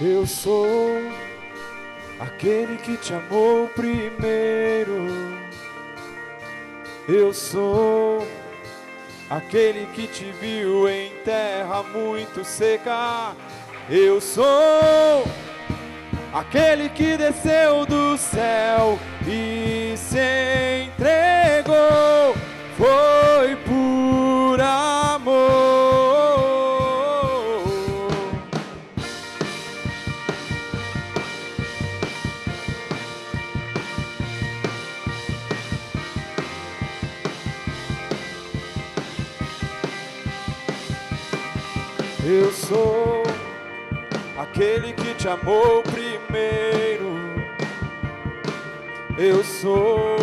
Eu sou aquele que te amou primeiro. Eu sou aquele que te viu em terra muito seca. Eu sou aquele que desceu do céu e se entregou. Foi por amor. Eu sou aquele que te amou primeiro. Eu sou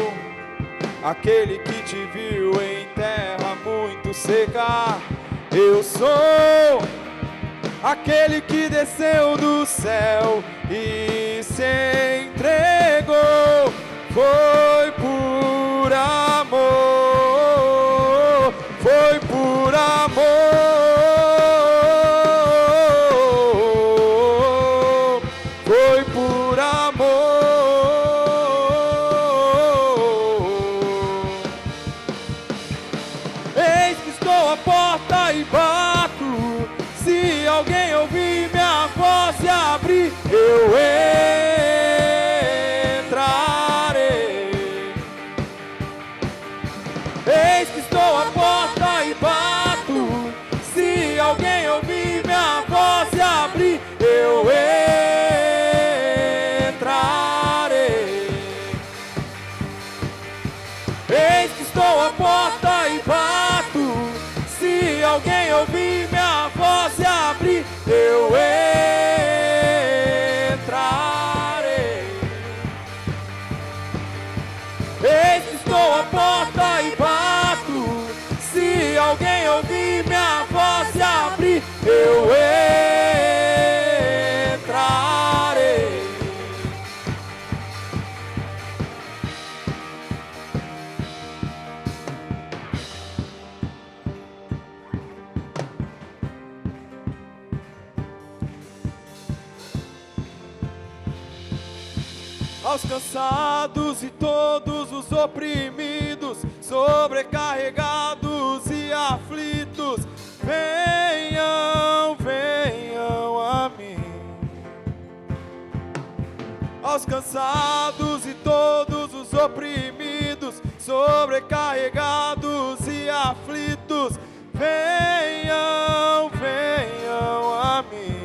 aquele que te viu em terra muito seca. Eu sou aquele que desceu do céu e se entregou. Foi por amor. Foi por amor. Alguém ouvir minha voz e abrir, eu entrarei. Eis que estou à porta e bato. Se alguém ouvir minha voz e abrir, eu entrarei. Eis que estou à porta e bato. Se alguém ouvir minha voz e abrir, eu entrarei. Eis que estou à porta e bato. Se alguém ouvir minha voz e abrir, eu entrarei. Aos cansados e todos os oprimidos, sobrecarregados e aflitos, venham, venham a mim. Aos cansados e todos os oprimidos, sobrecarregados e aflitos, venham, venham a mim.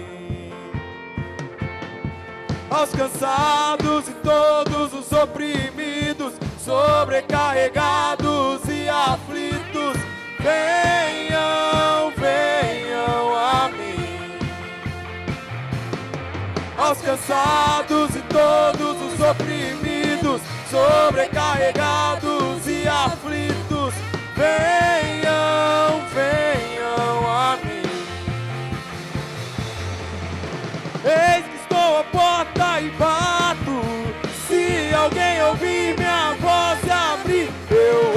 Aos cansados e todos os oprimidos, sobrecarregados e aflitos, venham, venham a mim. Aos cansados e todos os oprimidos, sobrecarregados e aflitos, venham, venham a mim. Eis que estou à porta e bato. Se alguém ouvir minha voz e abrir, eu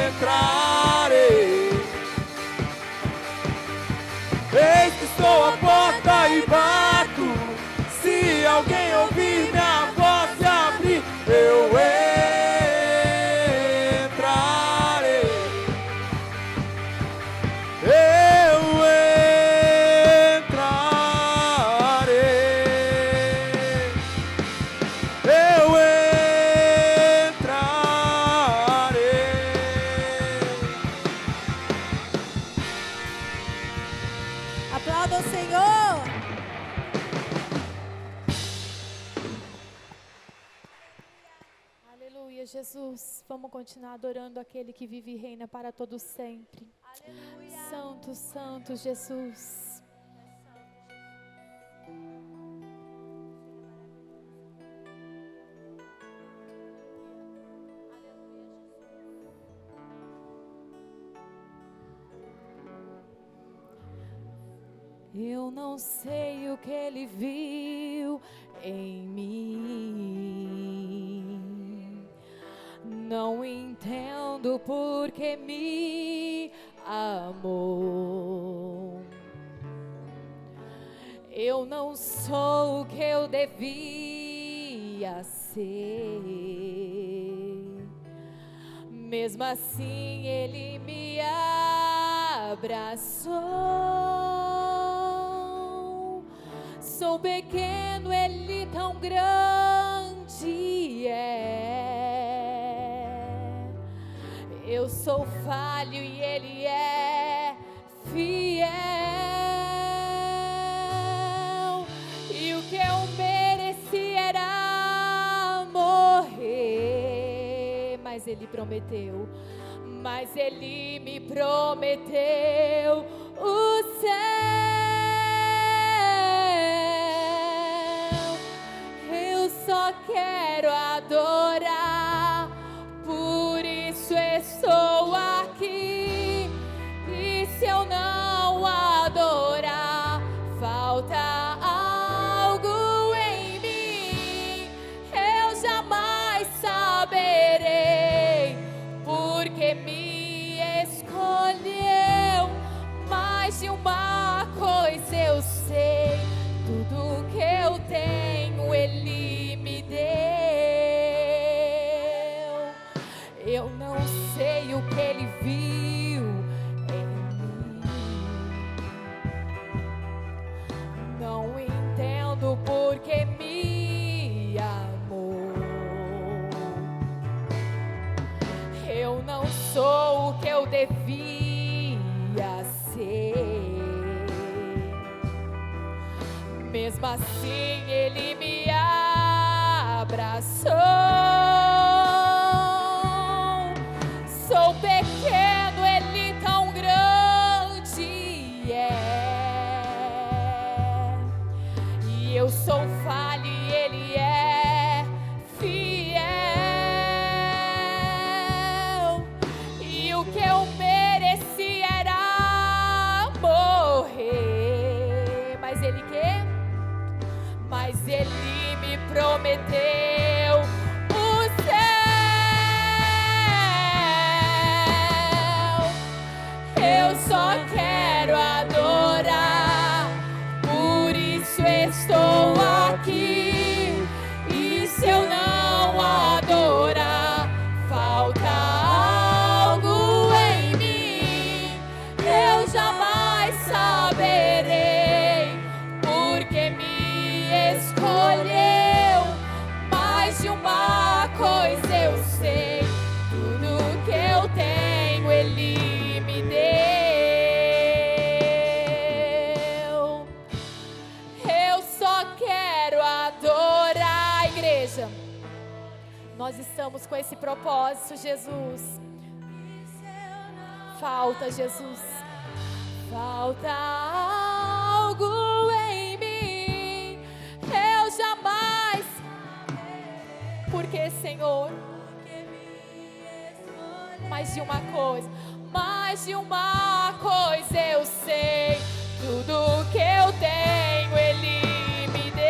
entrarei. Eis que estou à porta e bato. Se alguém ouvir minha voz e abrir, eu entrarei. Aplauda o Senhor. Aleluia, Jesus. Vamos continuar adorando aquele que vive e reina para todo sempre. Aleluia. Santo, santo Jesus. Eu não sei o que ele viu em mim. Não entendo por que me amou. Eu não sou o que eu devia ser. Mesmo assim Ele me abraçou. Sou pequeno, Ele tão grande é. Eu sou falho e Ele é fiel. E o que eu mereci era morrer, mas Ele prometeu, mas Ele me prometeu o céu. Eu só quero adorar, por isso estou aqui. E se eu não adorar, falta algo em mim. Eu jamais saberei, porque me escolheu. Mais de uma coisa eu sei, tudo que eu tenho Ele me deu. Eu não sei o que Ele viu em mim, não entendo porque me amou. Eu não sou o que eu devia ser. Mesmo assim Ele me abraçou. Sou pequeno, Ele tão grande é. E eu sou falho e Ele é fiel. E o que eu mereci era morrer, mas Ele quer? Mas Ele me prometeu o céu. Eu só quero adorar, por isso estou aqui. E se eu não adorar, falta algo em mim. Eu jamais saberei, porque me escolheu. Mais de uma coisa eu sei, tudo que eu tenho Ele me deu. Eu só quero adorar, igreja. Nós estamos com esse propósito, Jesus. Falta, Jesus. Falta algo em mim. Eu jamais. Porque, Senhor, mais de uma coisa, mais de uma coisa eu sei, tudo que eu tenho Ele me deu.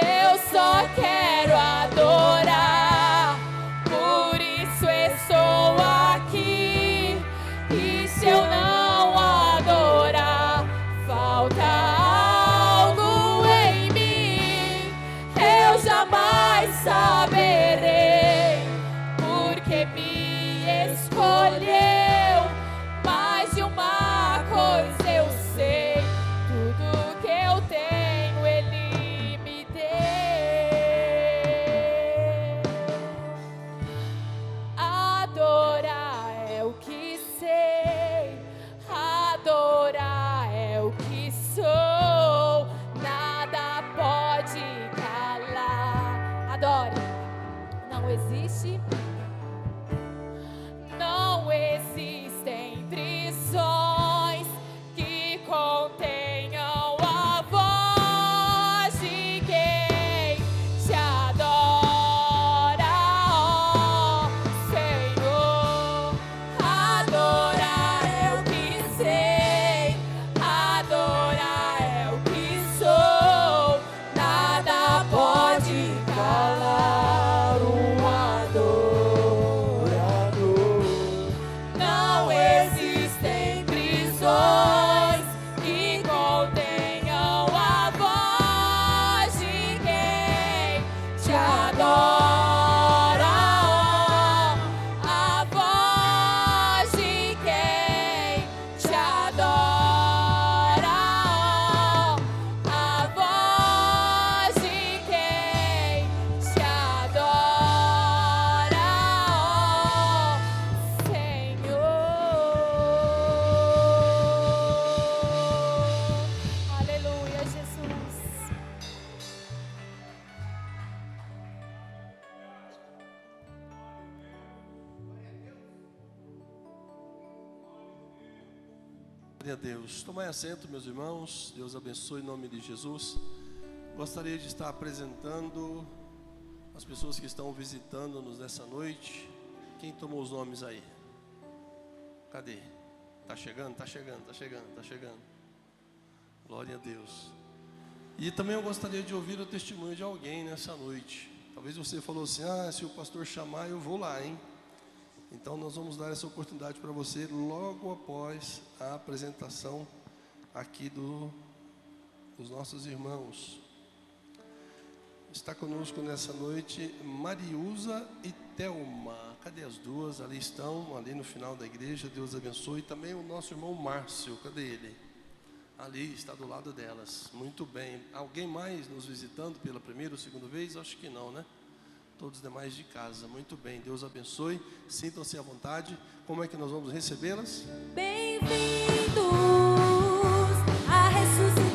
Eu só quero adorar, por isso estou aqui. E se eu não adorar, falta algo em mim. Eu jamais saberei, porque me escolheu. Mais de uma coisa eu sei, tudo que eu tenho Ele me deu. Adorar é o que sei, adorar é o que sou, nada pode calar. Adore. Não existe, não existem prisões que contenham a voz de quem te adora, ó Senhor. Adorar é o que sei, adorar é o que sou, nada pode calar o ador. Glória a Deus. Tomai assento, meus irmãos. Deus abençoe em nome de Jesus. Gostaria de estar apresentando as pessoas que estão visitando-nos nessa noite. Quem tomou os nomes aí? Cadê? Tá chegando, tá chegando, tá chegando, tá chegando. Glória a Deus. E também eu gostaria de ouvir o testemunho de alguém nessa noite. Talvez você falou assim: se o pastor chamar, eu vou lá, hein? Então nós vamos dar essa oportunidade para você logo após a apresentação aqui dos nossos irmãos. Está conosco nessa noite Mariusa e Thelma. Cadê as duas? Ali estão, ali no final da igreja. Deus abençoe. E também o nosso irmão Márcio. Cadê ele? Ali, está do lado delas. Muito bem. Alguém mais nos visitando pela primeira ou segunda vez? Acho que não, né? Todos os demais de casa. Muito bem. Deus abençoe. Sintam-se à vontade. Como é que nós vamos recebê-las? Bem-vindos a ressuscitar.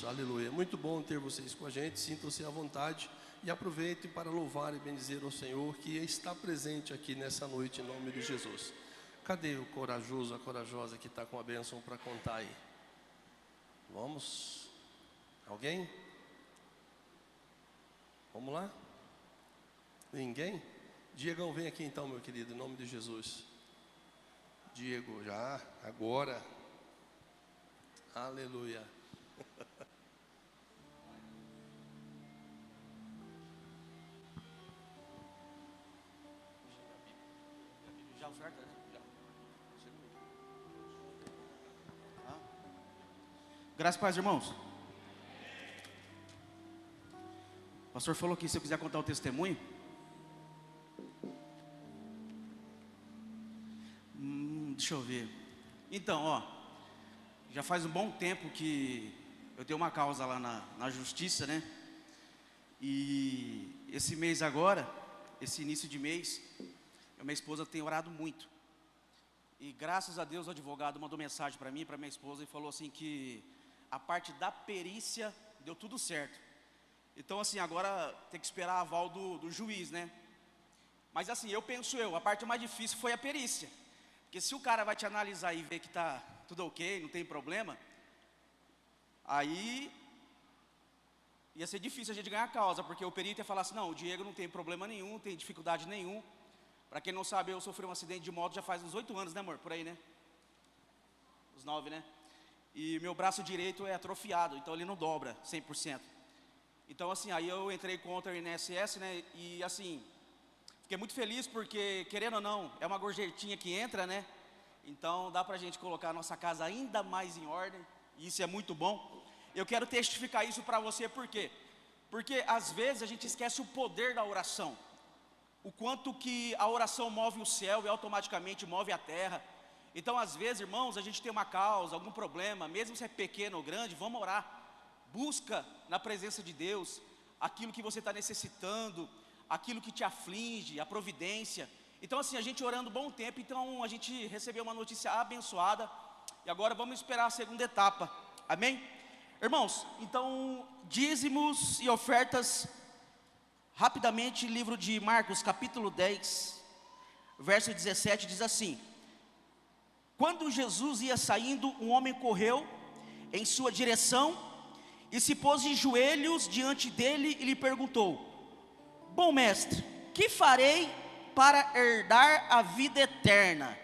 Aleluia. Muito bom ter vocês com a gente. Sintam-se à vontade e aproveitem para louvar e bendizer ao Senhor que está presente aqui nessa noite em nome de Jesus. Cadê o corajoso, a corajosa que está com a bênção para contar aí? Vamos? Alguém? Vamos lá? Ninguém? Diegão, vem aqui então, meu querido, em nome de Jesus. Diego, já, agora. Aleluia. Graças a Deus, irmãos. O pastor falou que se eu quiser contar o testemunho. Deixa eu ver. Então, já faz um bom tempo que eu tenho uma causa lá na justiça, né? E esse mês agora, esse início de mês, minha esposa tem orado muito. E graças a Deus o advogado mandou mensagem para mim, para minha esposa, e falou assim que a parte da perícia deu tudo certo. Então assim, agora tem que esperar a aval do juiz, né? Mas assim, a parte mais difícil foi a perícia. Porque se o cara vai te analisar e ver que tá tudo ok, não tem problema, aí ia ser difícil a gente ganhar a causa, porque o perito ia falar assim: não, o Diego não tem problema nenhum, não tem dificuldade nenhum. Para quem não sabe, eu sofri um acidente de moto já faz uns 8 anos, né, amor? Por aí, né? Uns 9, né? E meu braço direito é atrofiado, então ele não dobra 100%. Então assim, aí eu entrei contra o INSS, né? E assim, fiquei muito feliz porque, querendo ou não, é uma gorjetinha que entra, né? Então dá pra gente colocar a nossa casa ainda mais em ordem, e isso é muito bom. Eu quero testificar isso para você, por quê? Porque às vezes a gente esquece o poder da oração. O quanto que a oração move o céu e automaticamente move a terra. Então às vezes, irmãos, a gente tem uma causa, algum problema, mesmo se é pequeno ou grande, vamos orar. Busca na presença de Deus aquilo que você está necessitando, aquilo que te aflige, a providência. Então assim, a gente orando um bom tempo, então a gente recebeu uma notícia abençoada. E agora vamos esperar a segunda etapa, amém? Irmãos, então dízimos e ofertas. Rapidamente, livro de Marcos, capítulo 10, verso 17, diz assim: quando Jesus ia saindo, um homem correu em sua direção e se pôs de joelhos diante dele e lhe perguntou: bom mestre, que farei para herdar a vida eterna?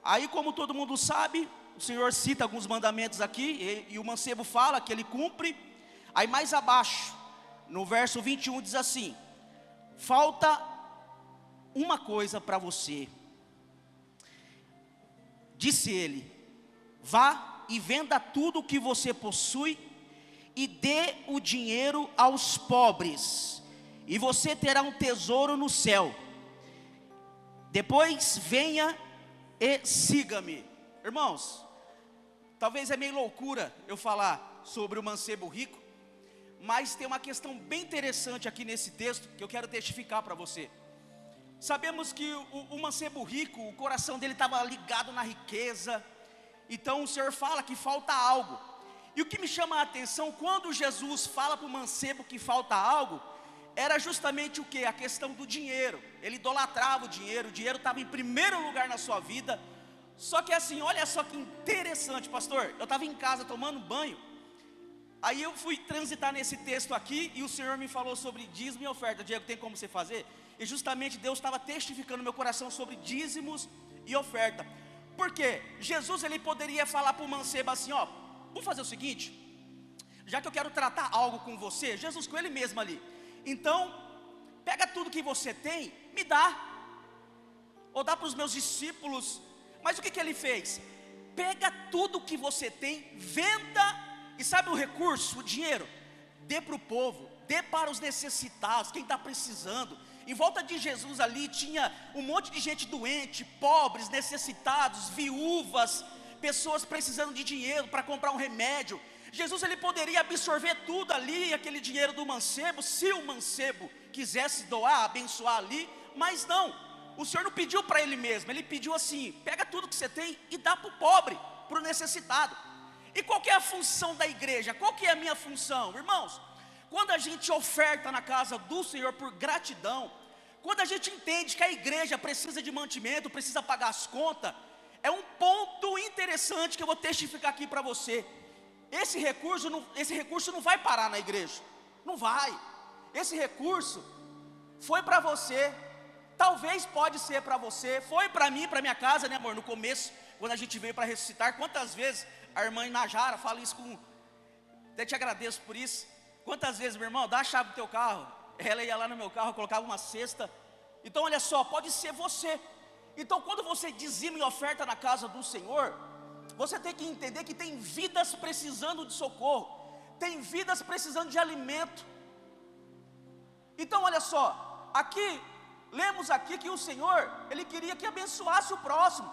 Aí, como todo mundo sabe, o Senhor cita alguns mandamentos aqui, e o mancebo fala que ele cumpre. Aí mais abaixo, no verso 21 diz assim: falta uma coisa para você. Disse ele: vá e venda tudo o que você possui e dê o dinheiro aos pobres, e você terá um tesouro no céu. Depois venha e siga-me. Irmãos, talvez é meio loucura eu falar sobre o mancebo rico, mas tem uma questão bem interessante aqui nesse texto que eu quero testificar para você. Sabemos que o mancebo rico, o coração dele estava ligado na riqueza, então o Senhor fala que falta algo. E o que me chama a atenção, quando Jesus fala para o mancebo que falta algo, era justamente o que? A questão do dinheiro. Ele idolatrava o dinheiro estava em primeiro lugar na sua vida. Só que assim, olha só que interessante, pastor, eu estava em casa tomando banho, aí eu fui transitar nesse texto aqui, e o Senhor me falou sobre dízimo e oferta. Diego, tem como você fazer? E justamente Deus estava testificando no meu coração sobre dízimos e oferta. Por quê? Jesus, ele poderia falar para o mancebo assim, ó, vamos fazer o seguinte, já que eu quero tratar algo com você, Jesus com ele mesmo ali, então, pega tudo que você tem, me dá, ou dá para os meus discípulos. Mas o que ele fez? Pega tudo que você tem, venda, e sabe o recurso, o dinheiro? Dê para o povo, dê para os necessitados, quem está precisando. Em volta de Jesus ali tinha um monte de gente doente, pobres, necessitados, viúvas, pessoas precisando de dinheiro para comprar um remédio. Jesus, ele poderia absorver tudo ali, aquele dinheiro do mancebo, se o mancebo quisesse doar, abençoar ali, mas não, o Senhor não pediu para ele mesmo, ele pediu assim, pega tudo que você tem e dá para o pobre, para o necessitado. E qual que é a função da igreja? Qual que é a minha função? Irmãos, quando a gente oferta na casa do Senhor por gratidão, quando a gente entende que a igreja precisa de mantimento, precisa pagar as contas, é um ponto interessante que eu vou testificar aqui para você. Esse recurso não vai parar na igreja, não vai. Esse recurso foi para você, talvez pode ser para você, foi para mim, para minha casa, né amor, no começo, quando a gente veio para ressuscitar. Quantas vezes a irmã Inajara fala isso com, até te agradeço por isso, quantas vezes, meu irmão, dá a chave do teu carro, ela ia lá no meu carro, colocava uma cesta. Então olha só, pode ser você. Então quando você dizima e oferta na casa do Senhor, você tem que entender que tem vidas precisando de socorro, tem vidas precisando de alimento. Então olha só, aqui, lemos aqui que o Senhor, ele queria que abençoasse o próximo.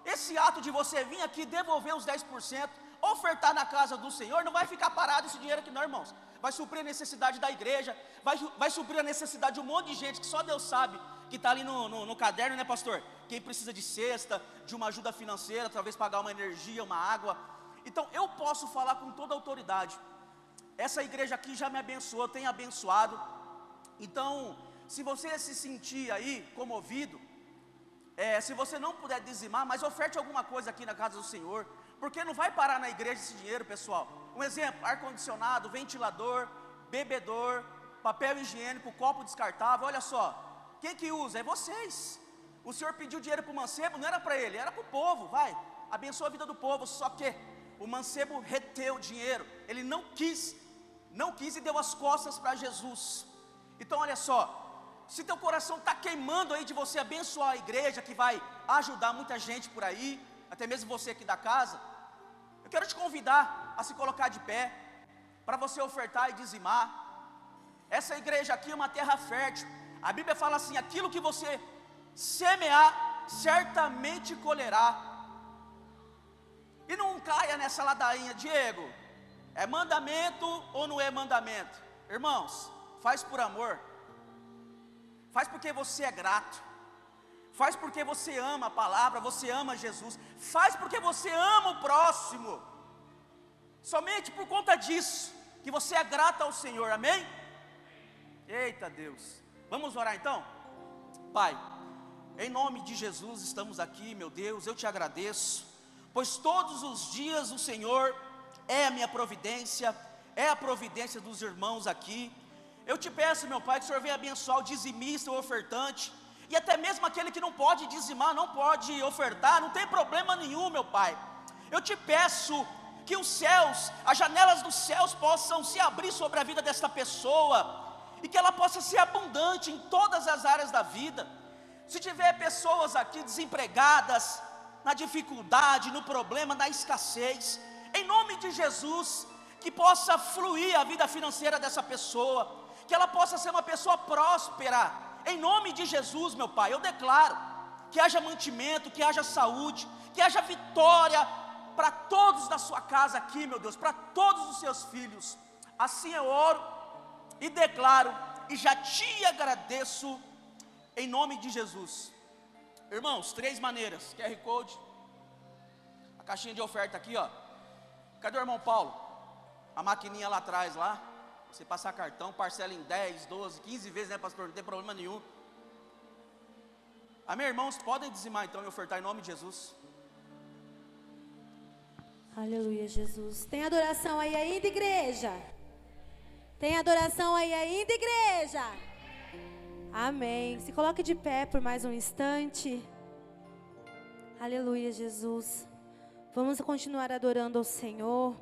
Esse ato de você vir aqui devolver os 10%, ofertar na casa do Senhor, não vai ficar parado esse dinheiro aqui não, irmãos. Vai suprir a necessidade da igreja, vai suprir a necessidade de um monte de gente que só Deus sabe, que está ali no caderno, né pastor? Quem precisa de cesta, de uma ajuda financeira, talvez pagar uma energia, uma água. Então eu posso falar com toda a autoridade, essa igreja aqui já me abençoou, tem abençoado. Então, se você se sentir aí comovido, se você não puder dizimar, mas oferte alguma coisa aqui na casa do Senhor, porque não vai parar na igreja esse dinheiro, pessoal. Um exemplo, ar-condicionado, ventilador, bebedor, papel higiênico, copo descartável, olha só. Quem que usa? É vocês. O Senhor pediu dinheiro para o mancebo, não era para ele, era para o povo, vai, abençoa a vida do povo. Só que o mancebo reteu o dinheiro, ele não quis e deu as costas para Jesus. Então olha só, se teu coração está queimando aí de você abençoar a igreja, que vai ajudar muita gente por aí, até mesmo você aqui da casa, eu quero te convidar a se colocar de pé, para você ofertar e dizimar. Essa igreja aqui é uma terra fértil. A Bíblia fala assim, aquilo que você semear, certamente colherá. E não caia nessa ladainha, Diego, é mandamento ou não é mandamento? Irmãos, faz por amor, faz porque você é grato, faz porque você ama a palavra, você ama Jesus, faz porque você ama o próximo, somente por conta disso, que você é grato ao Senhor, amém? Eita Deus, vamos orar então? Pai, em nome de Jesus estamos aqui, meu Deus, eu te agradeço, pois todos os dias o Senhor é a minha providência, é a providência dos irmãos aqui. Eu te peço, meu Pai, que o Senhor venha abençoar o dizimista, o ofertante, e até mesmo aquele que não pode dizimar, não pode ofertar, não tem problema nenhum, meu Pai. Eu te peço que os céus, as janelas dos céus possam se abrir sobre a vida desta pessoa, e que ela possa ser abundante em todas as áreas da vida. Se tiver pessoas aqui desempregadas, na dificuldade, no problema, na escassez, em nome de Jesus, que possa fluir a vida financeira dessa pessoa, que ela possa ser uma pessoa próspera, em nome de Jesus, meu Pai. Eu declaro que haja mantimento, que haja saúde, que haja vitória para todos da sua casa aqui, meu Deus, para todos os seus filhos. Assim eu oro e declaro e já te agradeço em nome de Jesus. Irmãos, 3 maneiras: QR Code, a caixinha de oferta aqui, ó. Cadê o irmão Paulo? A maquininha lá atrás lá. Você passar cartão, parcela em 10, 12, 15 vezes, né, pastor? Não tem problema nenhum. Amém, irmãos? Podem dizimar então e ofertar em nome de Jesus. Aleluia, Jesus. Tem adoração aí ainda, igreja? Tem adoração aí ainda, igreja? Amém. Se coloque de pé por mais um instante. Aleluia, Jesus. Vamos continuar adorando ao Senhor.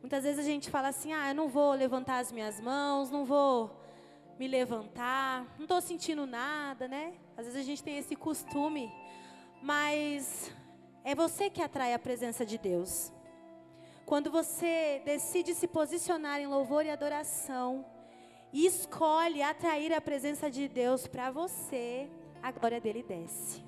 Muitas vezes a gente fala assim: eu não vou levantar as minhas mãos, não vou me levantar, não estou sentindo nada, né? Às vezes a gente tem esse costume, mas é você que atrai a presença de Deus. Quando você decide se posicionar em louvor e adoração, e escolhe atrair a presença de Deus para você, a glória dele desce.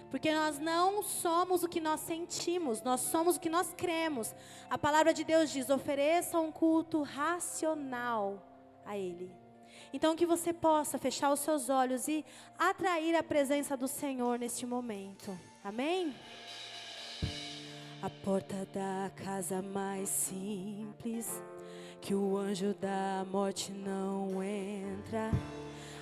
Porque nós não somos o que nós sentimos, nós somos o que nós cremos. A palavra de Deus diz: ofereça um culto racional a Ele. Então que você possa fechar os seus olhos e atrair a presença do Senhor neste momento. Amém? A porta da casa mais simples, que o anjo da morte não entra.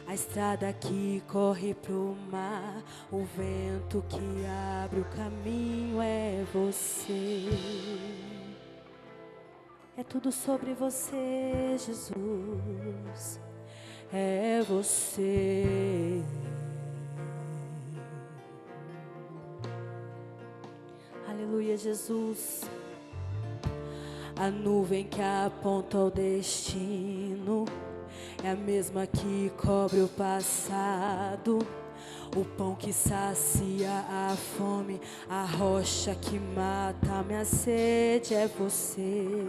A estrada que corre pro mar, o vento que abre o caminho é você. É tudo sobre você, Jesus. É você. Aleluia, Jesus. A nuvem que aponta ao destino é a mesma que cobre o passado. O pão que sacia a fome, a rocha que mata a minha sede é você.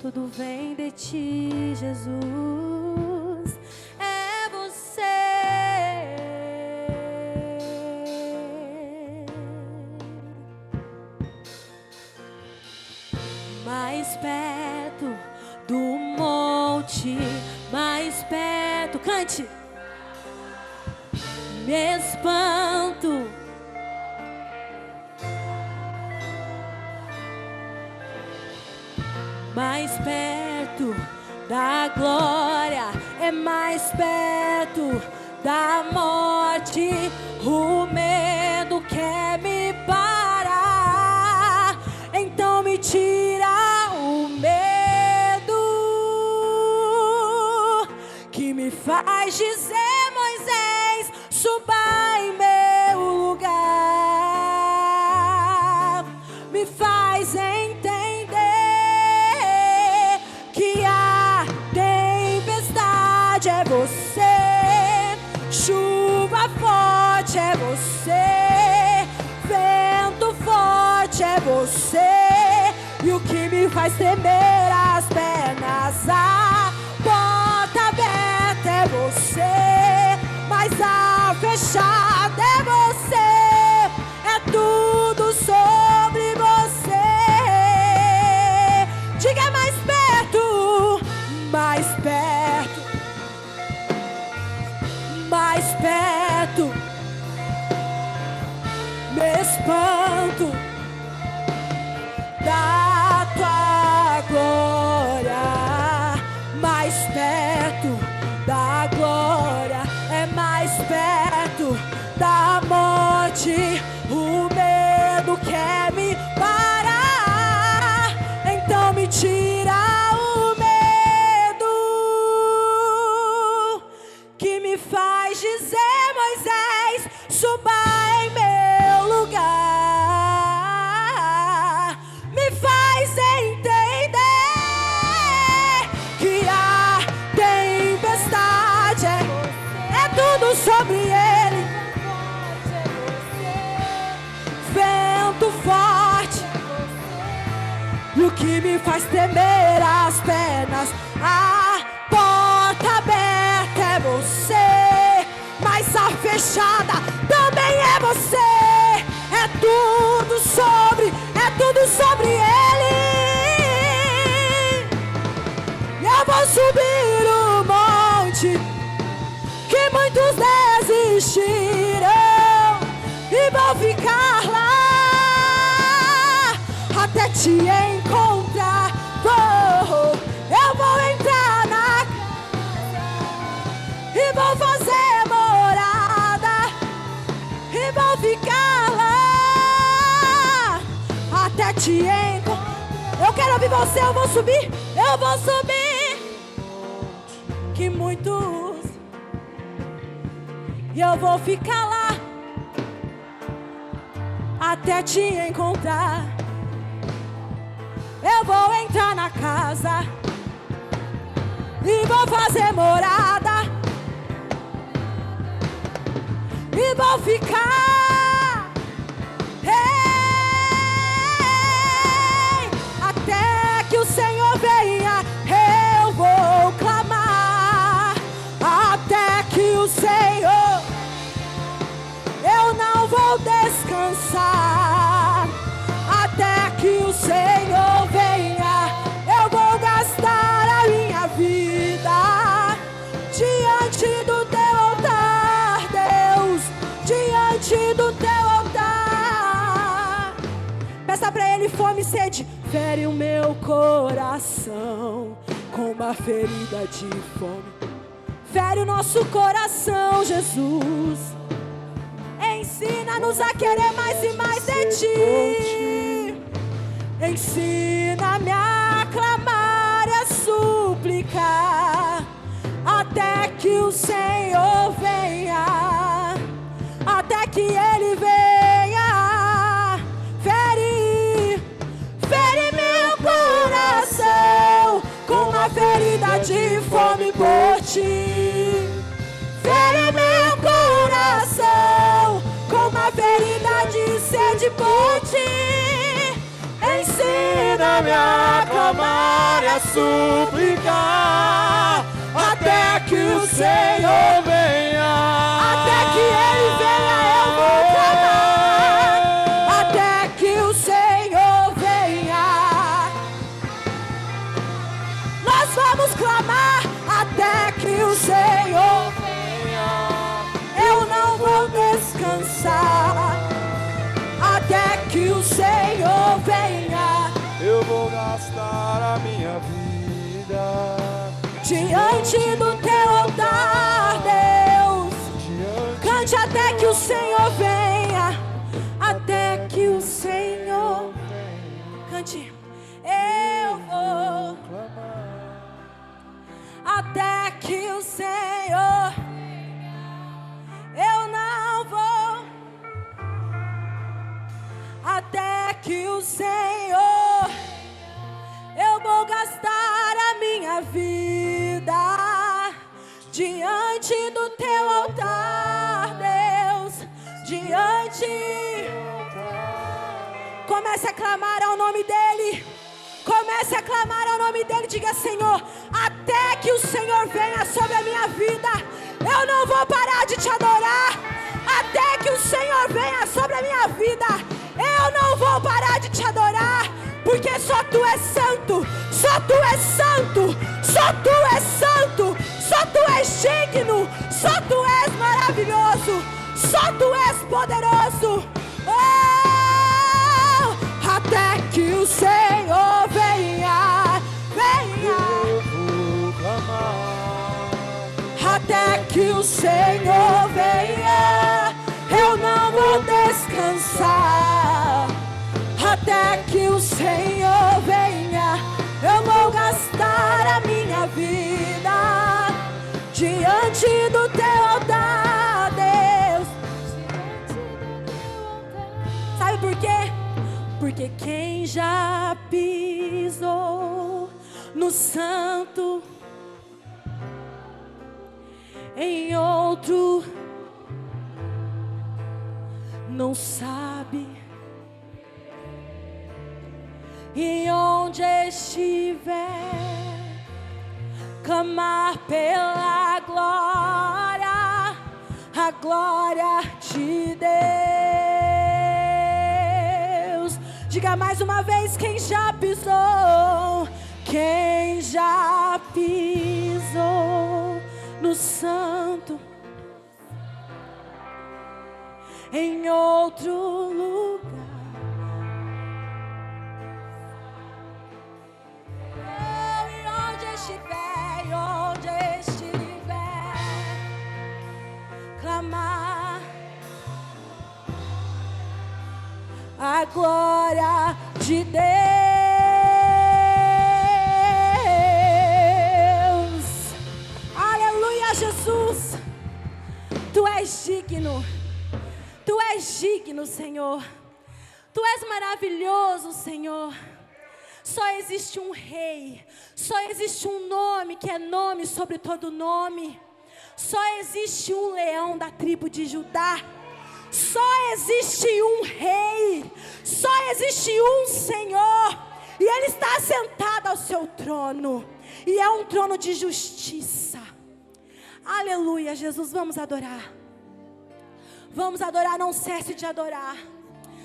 Tudo vem de ti, Jesus. É você. Mais perto do monte, mais perto, cante. Me espanto. Mais perto da glória, é mais perto da morte. O medo quer me parar, então me tira o medo que me faz dizer: Moisés, suba em meu lugar. Me faz entender que a tempestade é você, chuva forte é você, vento forte é você, e o que me faz tremer as pernas, a porta aberta é você, mas a fechada é você. É tudo sobre você. Diga: mais perto, mais perto, mais perto. Me espanto da tua glória. Mais perto da glória, é mais perto da morte. O medo quer me parar, então me tira o medo que me faz dizer: Moisés, suba em meu lugar. Me faz entender que a tempestade é tudo sobre ele. Vento forte, e o que me faz tremer as pernas, a porta aberta é você, mas a fechada também é você. É tudo tudo sobre Ele. E eu vou subir o monte que muitos desistiram, e vou ficar lá até te encontrar. Eu vou entrar na casa e vou fazer morada, e vou ficar lá até te encontrar. Eu quero ouvir você. Eu vou subir que muitos, e eu vou ficar lá até te encontrar. Eu vou entrar na casa e vou fazer morada, e vou ficar até que o Senhor venha. Eu vou clamar até que o Senhor. Eu não vou descansar até que o Senhor venha. Eu vou gastar a minha vida diante do teu altar, Deus, diante do teu altar. Peça pra Ele fome e sede. Fere o meu coração com uma ferida de fome. Fere o nosso coração, Jesus. Ensina-nos a querer mais e mais de Ti. Ensina-me a clamar e a suplicar até que o Senhor venha, até que Ele venha. Fere meu coração com uma ferida de fome por Ti. Fere meu coração com uma ferida de sede por Ti. Ensina-me a clamar e a suplicar até que o Senhor venha. Até que Ele venha eu vou clamar, até que o Senhor venha. Nós vamos clamar até que o Senhor venha. Eu não vou descansar até que o Senhor venha. Eu vou gastar a minha vida diante do teu altar, Deus. Cante até que o Senhor venha, até que o Senhor venha. Cante. Eu vou até que o Senhor. Eu não vou até que o Senhor. Eu vou gastar a minha vida diante do teu altar, Deus, diante. Comece a clamar ao nome dEle. Comece a clamar ao nome dEle. Diga: Senhor, até que o Senhor venha sobre a minha vida, eu não vou parar de te adorar. Até que o Senhor venha sobre a minha vida, eu não vou parar de te adorar. Porque só Tu és santo, só Tu és santo, só Tu és santo, só Tu és digno, só Tu és maravilhoso, só Tu és poderoso. Oh, até que o Senhor venha, venha. eu vou clamar. Até que o Senhor venha, eu não vou descansar. Até que o Senhor venha, eu vou gastar a minha vida diante do teu altar, Deus. Sabe por quê? Porque quem já pisou no santo em outro não sabe. E onde estiver, clamar pela glória, a glória de Deus. Diga mais uma vez: quem já pisou, quem já pisou no santo, em outro lugar. Oh, e onde estiver, clamar a glória de Deus. Aleluia, Jesus. Tu és digno. Tu és digno, Senhor. Tu és maravilhoso, Senhor. Só existe um rei. Só existe um nome que é nome sobre todo nome. Só existe um leão da tribo de Judá. Só existe um rei. Só existe um Senhor. E Ele está sentado ao seu trono. E é um trono de justiça. Aleluia, Jesus. Vamos adorar. Vamos adorar, não cesse de adorar.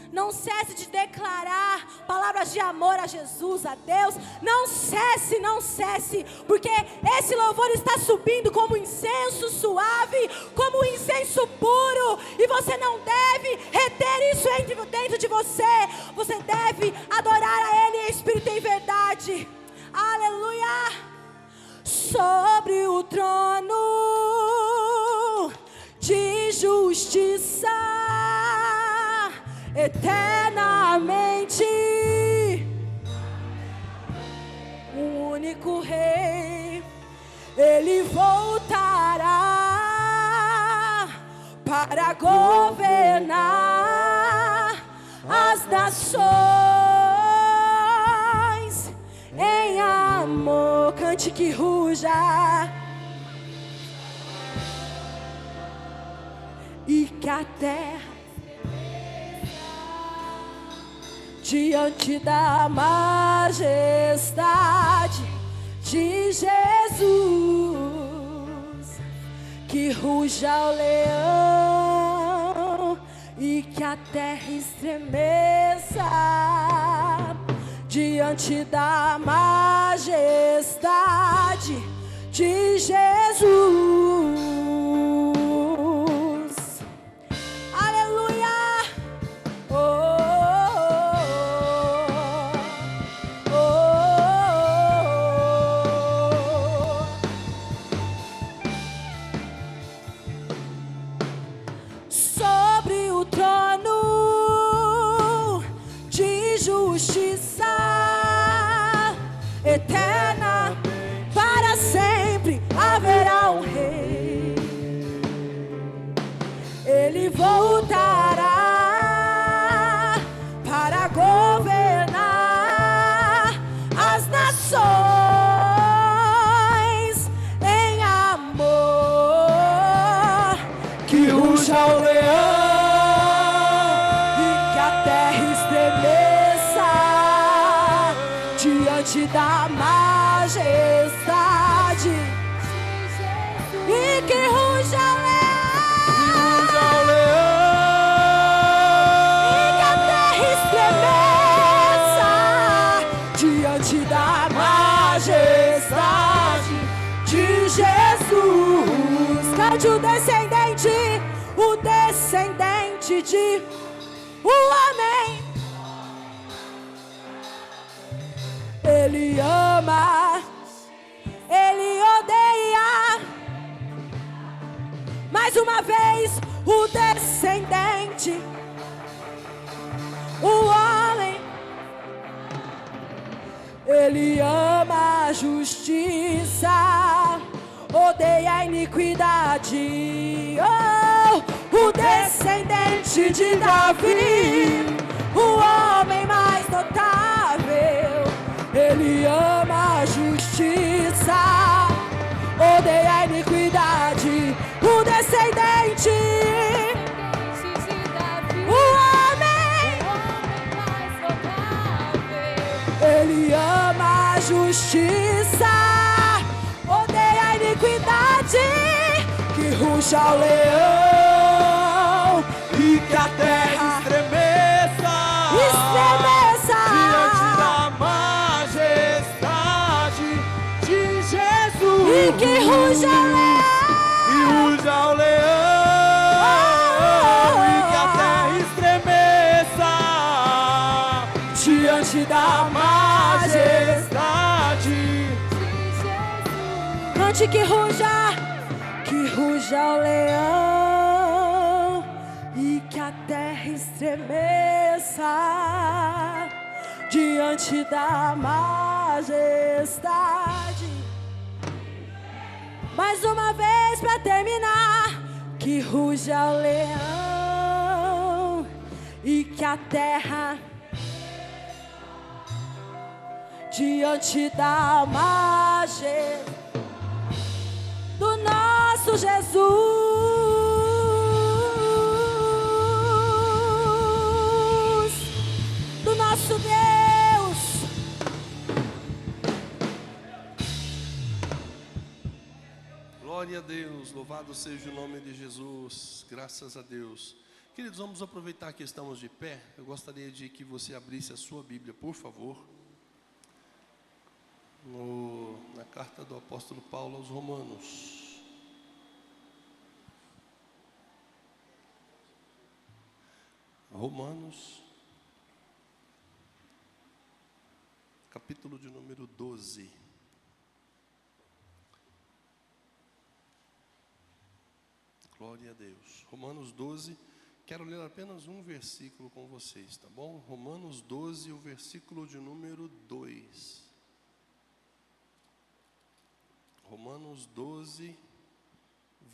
Não cesse de declarar palavras de amor a Jesus, a Deus. Não cesse, não cesse. Porque esse louvor está subindo como incenso suave, como incenso puro. E você não deve reter isso dentro de você. Você deve adorar a Ele em espírito e em verdade. Aleluia. Sobre o trono de justiça, eternamente, um único rei, Ele voltará para governar as nações em amor. Cante que ruja e que a terra diante da majestade de Jesus, que ruja o leão e que a terra estremeça diante da majestade de Jesus. Eterna, para sempre haverá um rei. Ele voltará para governar as nações em amor. Que ruja o leão e que a terra estremeça diante da majestade, e que ruja o leão, e que a terra estremeça diante da majestade de Jesus. Cante o descendente de o homem. Ele ama, Ele odeia. Mais uma vez, o descendente, o homem. Ele ama a justiça, odeia a iniquidade. Oh, o descendente de Davi, o homem mais notável. Ele ama a justiça, odeia a iniquidade. O descendente, o homem mais notável. Ele ama a justiça, odeia a iniquidade. Que ruja o leão e que a terra estremeça ruja o leão, e ruja o leão, e que a terra estremeça diante da majestade. cante que ruja o leão, e que a terra estremeça diante da majestade. Mais uma vez para terminar, que ruja o leão, e que a terra diante da majestade do nosso Jesus, do nosso Deus. Glória a Deus, louvado seja o nome de Jesus, graças a Deus. Queridos, vamos aproveitar que estamos de pé. Eu gostaria de que você abrisse a sua Bíblia, por favor, na carta do apóstolo Paulo aos Romanos. Romanos, capítulo de número 12. Glória a Deus. Romanos 12, quero ler apenas um versículo com vocês, tá bom? Romanos 12, o versículo de número 2. Romanos 12,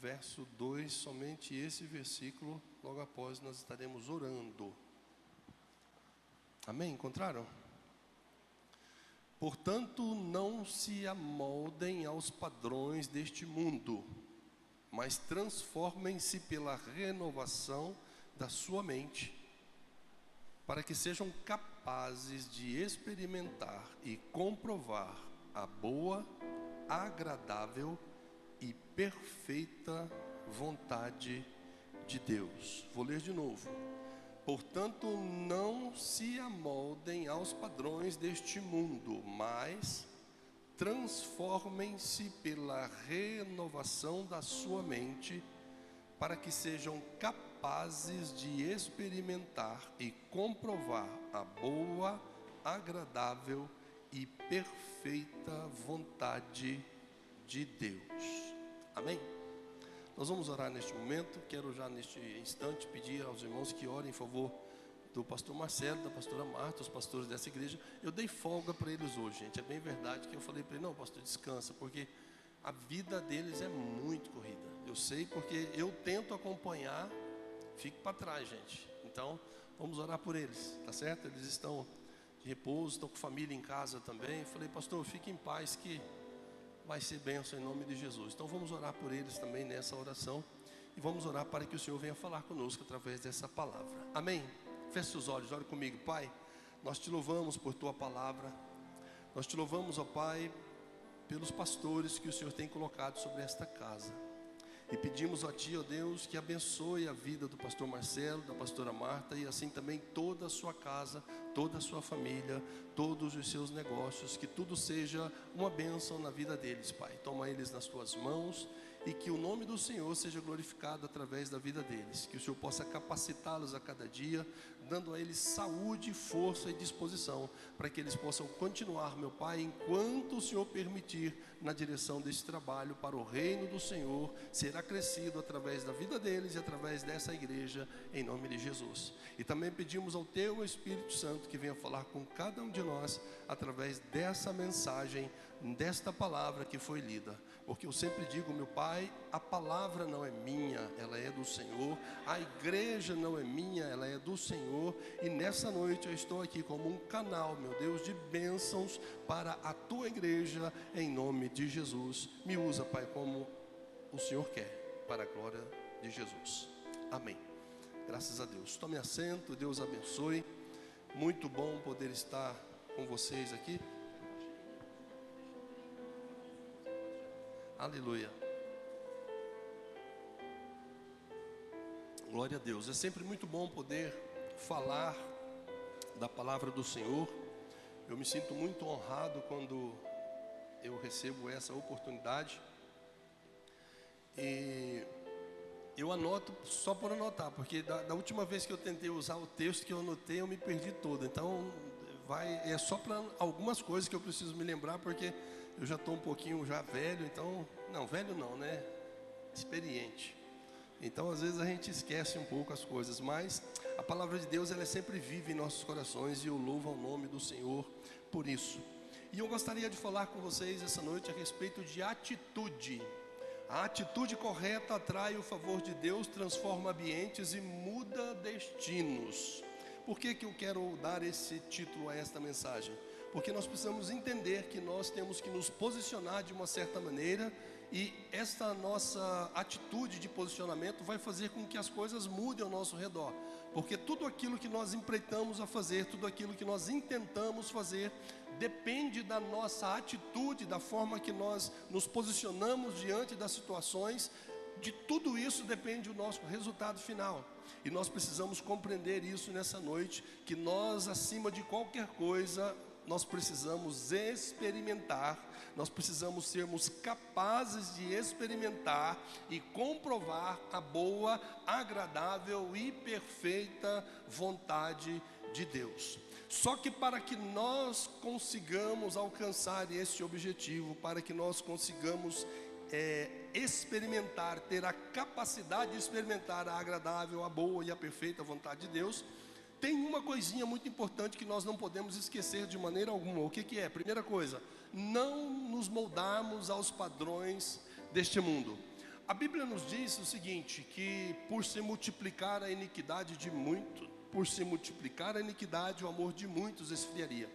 verso 2, somente esse versículo, logo após nós estaremos orando. Amém? Encontraram? Portanto, não se amoldem aos padrões deste mundo, mas transformem-se pela renovação da sua mente, para que sejam capazes de experimentar e comprovar a boa, agradável e perfeita vontade de Deus. Vou ler de novo. Portanto, não se amoldem aos padrões deste mundo, mas transformem-se pela renovação da sua mente, para que sejam capazes de experimentar e comprovar a boa, agradável e perfeita vontade de Deus. Amém? Nós vamos orar neste momento. Quero já neste instante pedir aos irmãos que orem em favor do pastor Marcelo, da pastora Marta, os pastores dessa igreja. Eu dei folga para eles hoje, gente. É bem verdade que eu falei para eles: não, pastor, descansa, porque a vida deles é muito corrida. Eu sei, porque eu tento acompanhar, fico para trás, gente. Então, vamos orar por eles, tá certo? Eles estão de repouso, estão com família em casa também. Eu falei: pastor, fique em paz que vai ser bênção em nome de Jesus. Então vamos orar por eles também nessa oração, e vamos orar para que o Senhor venha falar conosco através dessa palavra. Amém? Feche seus olhos, ore comigo. Pai, nós te louvamos por tua palavra. Nós te louvamos, ó Pai, pelos pastores que o Senhor tem colocado sobre esta casa. E pedimos a Ti, ó Deus, que abençoe a vida do pastor Marcelo, da pastora Marta, e assim também toda a sua casa, toda a sua família, todos os seus negócios, que tudo seja uma bênção na vida deles, Pai. Toma eles nas Tuas mãos, e que o nome do Senhor seja glorificado através da vida deles. Que o Senhor possa capacitá-los a cada dia, dando a eles saúde, força e disposição, para que eles possam continuar, meu Pai, enquanto o Senhor permitir, na direção desse trabalho para o reino do Senhor ser acrescido através da vida deles e através dessa igreja, em nome de Jesus. E também pedimos ao Teu Espírito Santo que venha falar com cada um de nós através dessa mensagem, desta palavra que foi lida. Porque eu sempre digo, meu Pai, a palavra não é minha, ela é do Senhor. A igreja não é minha, ela é do Senhor. E nessa noite eu estou aqui como um canal, meu Deus, de bênçãos para a Tua igreja, em nome de Jesus. Me usa, Pai, como o Senhor quer, para a glória de Jesus. Amém. Graças a Deus. Tome assento, Deus abençoe. Muito bom poder estar com vocês aqui. Aleluia. Glória a Deus. É sempre muito bom poder falar da palavra do Senhor. Eu me sinto muito honrado quando eu recebo essa oportunidade. E eu anoto só por anotar, porque da última vez que eu tentei usar o texto que eu anotei, eu me perdi todo. Então, é só para algumas coisas que eu preciso me lembrar, porque eu já estou um pouquinho já velho, então... Não, velho não, né? Experiente. Então, às vezes a gente esquece um pouco as coisas, mas a palavra de Deus, ela é sempre viva em nossos corações, e eu louvo ao nome do Senhor por isso. E eu gostaria de falar com vocês essa noite a respeito de atitude. A atitude correta atrai o favor de Deus, transforma ambientes e muda destinos. Por que eu quero dar esse título a esta mensagem? Porque nós precisamos entender que nós temos que nos posicionar de uma certa maneira, e esta nossa atitude de posicionamento vai fazer com que as coisas mudem ao nosso redor. Porque tudo aquilo que nós empreitamos a fazer, tudo aquilo que nós intentamos fazer, depende da nossa atitude, da forma que nós nos posicionamos diante das situações. De tudo isso depende o nosso resultado final. E nós precisamos compreender isso nessa noite, que nós, acima de qualquer coisa, nós precisamos experimentar, nós precisamos sermos capazes de experimentar e comprovar a boa, agradável e perfeita vontade de Deus. Só que para que nós consigamos alcançar esse objetivo, para que nós consigamos experimentar, ter a capacidade de experimentar a agradável, a boa e a perfeita vontade de Deus, tem uma coisinha muito importante que nós não podemos esquecer de maneira alguma. O que é? Primeira coisa, não nos moldarmos aos padrões deste mundo. A Bíblia nos diz o seguinte, que por se multiplicar a iniquidade de muito, por se multiplicar a iniquidade, o amor de muitos esfriaria.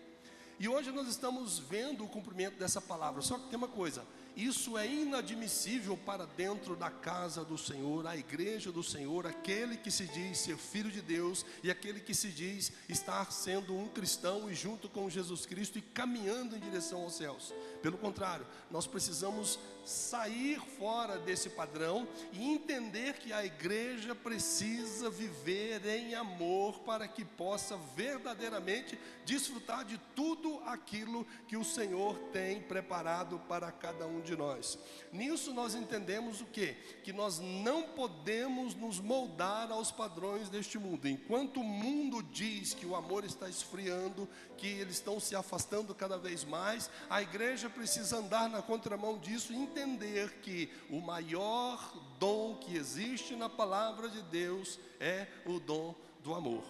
E hoje nós estamos vendo o cumprimento dessa palavra. Só que tem uma coisa, isso é inadmissível para dentro da casa do Senhor, a igreja do Senhor, aquele que se diz ser filho de Deus e aquele que se diz estar sendo um cristão e junto com Jesus Cristo e caminhando em direção aos céus. Pelo contrário, nós precisamos sair fora desse padrão e entender que a igreja precisa viver em amor para que possa verdadeiramente desfrutar de tudo aquilo que o Senhor tem preparado para cada um de nós. Nisso nós entendemos o quê? Que nós não podemos nos moldar aos padrões deste mundo. Enquanto o mundo diz que o amor está esfriando, que eles estão se afastando cada vez mais, a igreja precisa andar na contramão disso e entender que o maior dom que existe na palavra de Deus é o dom do amor.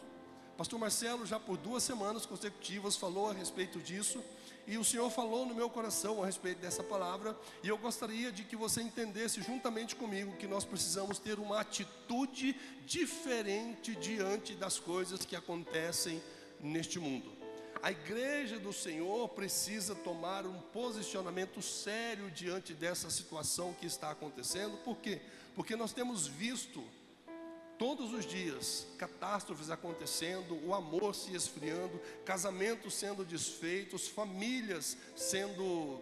Pastor Marcelo já por 2 semanas consecutivas falou a respeito disso, e o Senhor falou no meu coração a respeito dessa palavra, e eu gostaria de que você entendesse juntamente comigo que nós precisamos ter uma atitude diferente diante das coisas que acontecem neste mundo. A igreja do Senhor precisa tomar um posicionamento sério diante dessa situação que está acontecendo. Por quê? Porque nós temos visto todos os dias catástrofes acontecendo, o amor se esfriando, casamentos sendo desfeitos, famílias sendo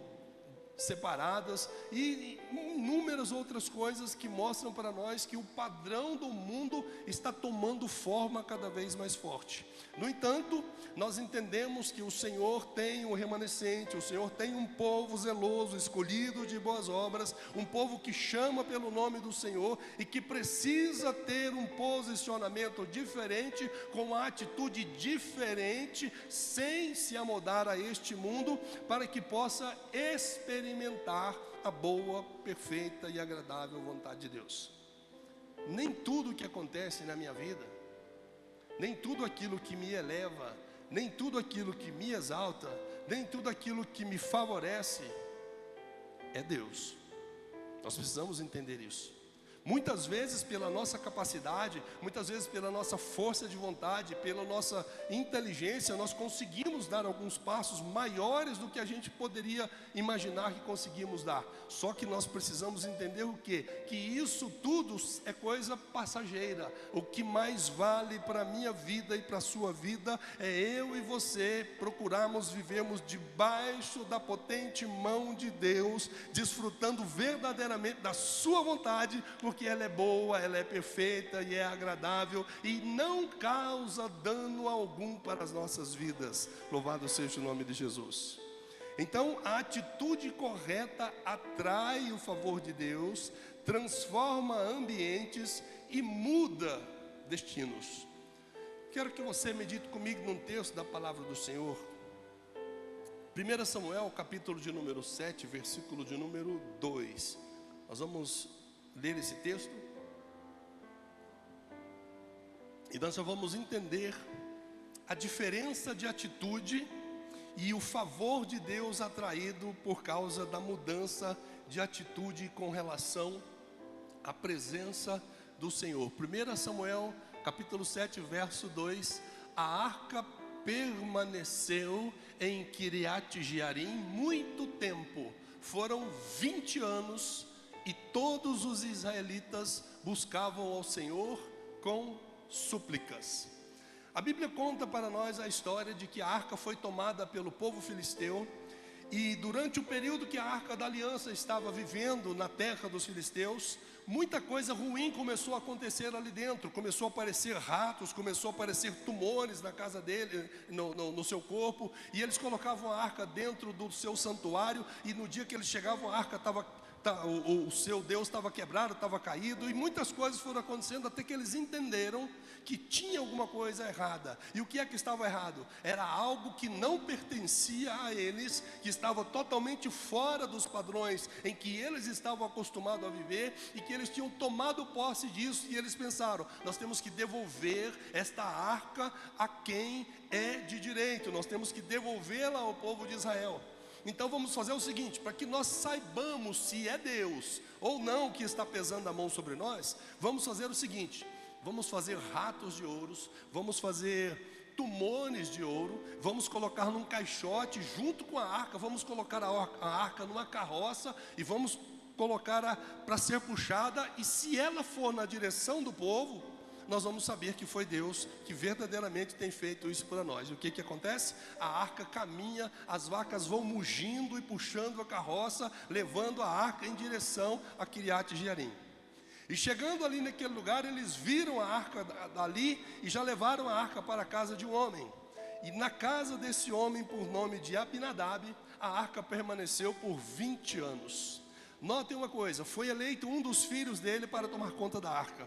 separadas e inúmeras outras coisas que mostram para nós que o padrão do mundo está tomando forma cada vez mais forte. No entanto, nós entendemos que o Senhor tem um remanescente, o Senhor tem um povo zeloso, escolhido de boas obras, um povo que chama pelo nome do Senhor e que precisa ter um posicionamento diferente, com uma atitude diferente, sem se amoldar a este mundo, para que possa experimentar a boa, perfeita e agradável vontade de Deus. Nem tudo que acontece na minha vida, nem tudo aquilo que me eleva, nem tudo aquilo que me exalta, nem tudo aquilo que me favorece é Deus. Nós precisamos entender isso. Muitas vezes pela nossa capacidade, muitas vezes pela nossa força de vontade, pela nossa inteligência, nós conseguimos dar alguns passos maiores do que a gente poderia imaginar que conseguimos dar. Só que nós precisamos entender o quê? Que isso tudo é coisa passageira. O que mais vale para a minha vida e para a sua vida é eu e você procurarmos vivermos debaixo da potente mão de Deus, desfrutando verdadeiramente da sua vontade, porque ela é boa, ela é perfeita e é agradável e não causa dano algum para as nossas vidas. Louvado seja o nome de Jesus. Então, a atitude correta atrai o favor de Deus, transforma ambientes e muda destinos. Quero que você medite comigo num texto da palavra do Senhor. 1 Samuel, capítulo de número 7, versículo de número 2. Nós vamos ler esse texto e nós já vamos entender a diferença de atitude e o favor de Deus atraído por causa da mudança de atitude com relação à presença do Senhor. 1 Samuel, capítulo 7, verso 2. A arca permaneceu em Kiriat Jearim muito tempo. Foram 20 anos e todos os israelitas buscavam ao Senhor com súplicas. A Bíblia conta para nós a história de que a arca foi tomada pelo povo filisteu. E durante o período que a Arca da Aliança estava vivendo na terra dos filisteus, muita coisa ruim começou a acontecer ali dentro. Começou a aparecer ratos, começou a aparecer tumores na casa dele, no seu corpo. E eles colocavam a arca dentro do seu santuário. E no dia que eles chegavam, a arca o seu Deus estava quebrado, estava caído. E muitas coisas foram acontecendo até que eles entenderam que tinha alguma coisa errada. E o que é que estava errado? Era algo que não pertencia a eles, que estava totalmente fora dos padrões em que eles estavam acostumados a viver, e que eles tinham tomado posse disso. E eles pensaram: nós temos que devolver esta arca a quem é de direito, nós temos que devolvê-la ao povo de Israel. Então vamos fazer o seguinte: para que nós saibamos se é Deus ou não que está pesando a mão sobre nós, vamos fazer o seguinte: vamos fazer ratos de ouros, vamos fazer tumores de ouro, vamos colocar num caixote junto com a arca, vamos colocar a arca numa carroça e vamos colocar para ser puxada, e se ela for na direção do povo, nós vamos saber que foi Deus que verdadeiramente tem feito isso para nós. E o que acontece? A arca caminha, as vacas vão mugindo e puxando a carroça, levando a arca em direção a Kiriat Jearim. E chegando ali naquele lugar, eles viram a arca dali e já levaram a arca para a casa de um homem. E na casa desse homem, por nome de Abinadab, a arca permaneceu por 20 anos. Notem uma coisa: foi eleito um dos filhos dele para tomar conta da arca.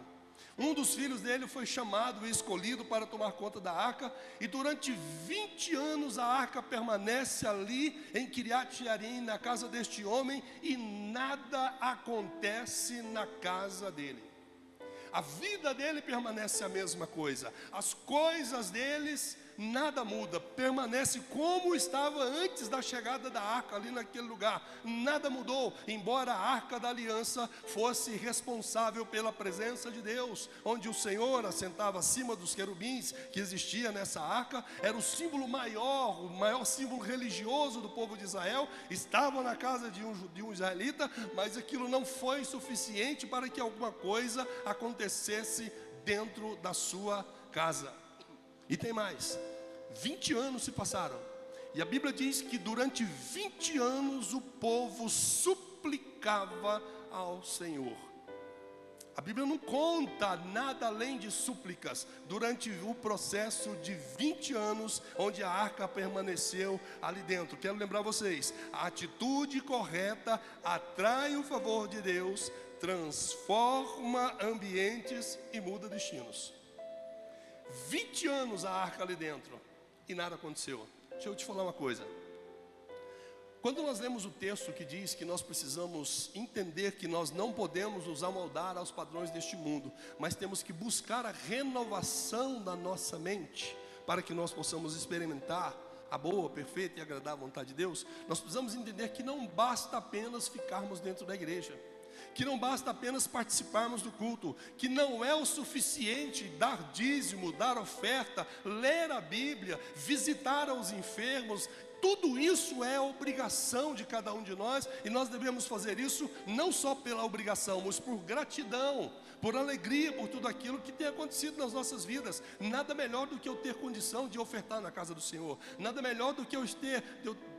Um dos filhos dele foi chamado e escolhido para tomar conta da arca. E durante 20 anos a arca permanece ali em Kiriat Jearim, na casa deste homem, e nada acontece na casa dele. A vida dele permanece a mesma coisa. As coisas deles, nada muda, permanece como estava antes da chegada da arca ali naquele lugar. Nada mudou, embora a arca da aliança fosse responsável pela presença de Deus, onde o Senhor assentava acima dos querubins que existia nessa arca. Era o símbolo maior, o maior símbolo religioso do povo de Israel. Estava na casa de um israelita, mas aquilo não foi suficiente para que alguma coisa acontecesse dentro da sua casa. E tem mais: 20 anos se passaram, e a Bíblia diz que durante 20 anos o povo suplicava ao Senhor. A Bíblia não conta nada além de súplicas durante o processo de 20 anos onde a arca permaneceu ali dentro. Quero lembrar vocês: a atitude correta atrai o favor de Deus, transforma ambientes e muda destinos. 20 anos a arca ali dentro e nada aconteceu. Deixa eu te falar uma coisa. Quando nós lemos o texto que diz que nós precisamos entender que nós não podemos nos amoldar aos padrões deste mundo, mas temos que buscar a renovação da nossa mente para que nós possamos experimentar a boa, perfeita e agradável vontade de Deus, nós precisamos entender que não basta apenas ficarmos dentro da igreja, que não basta apenas participarmos do culto, que não é o suficiente dar dízimo, dar oferta, ler a Bíblia, visitar aos enfermos. Tudo isso é obrigação de cada um de nós, e nós devemos fazer isso não só pela obrigação, mas por gratidão, por alegria, por tudo aquilo que tem acontecido nas nossas vidas. Nada melhor do que eu ter condição de ofertar na casa do Senhor. Nada melhor do que eu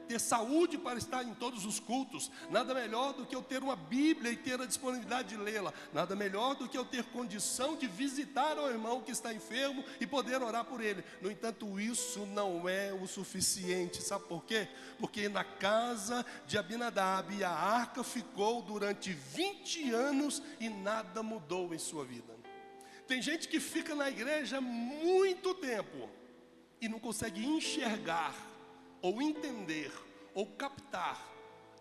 ter saúde para estar em todos os cultos, nada melhor do que eu ter uma Bíblia e ter a disponibilidade de lê-la, nada melhor do que eu ter condição de visitar o irmão que está enfermo e poder orar por ele. No entanto, isso não é o suficiente, sabe por quê? Porque na casa de Abinadab a arca ficou durante 20 anos e nada mudou em sua vida. Tem gente que fica na igreja muito tempo e não consegue enxergar, ou entender, ou captar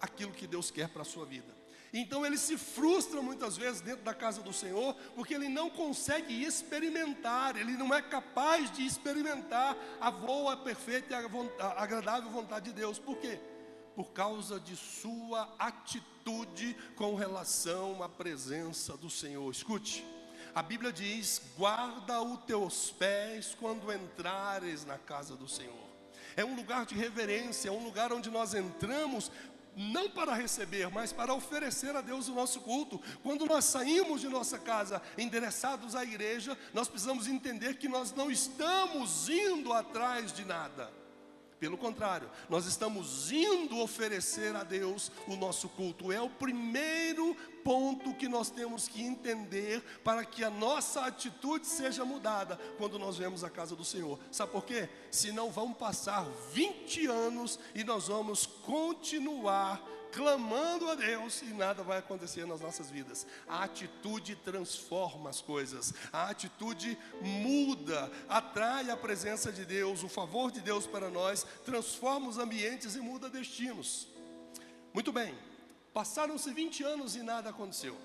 aquilo que Deus quer para a sua vida. Então ele se frustra muitas vezes dentro da casa do Senhor, porque ele não consegue experimentar, ele não é capaz de experimentar a boa, perfeita e a agradável vontade de Deus. Por quê? Por causa de sua atitude com relação à presença do Senhor. Escute, a Bíblia diz: guarda os teus pés quando entrares na casa do Senhor. É um lugar de reverência, é um lugar onde nós entramos não para receber, mas para oferecer a Deus o nosso culto. Quando nós saímos de nossa casa endereçados à igreja, nós precisamos entender que nós não estamos indo atrás de nada. Pelo contrário, nós estamos indo oferecer a Deus o nosso culto. É o primeiro ponto que nós temos que entender para que a nossa atitude seja mudada quando nós vemos a casa do Senhor. Sabe por quê? Senão vão passar 20 anos e nós vamos continuar clamando a Deus e nada vai acontecer nas nossas vidas. A atitude transforma as coisas, a atitude muda, atrai a presença de Deus, o favor de Deus para nós, transforma os ambientes e muda destinos. Muito bem, passaram-se 20 anos e nada aconteceu.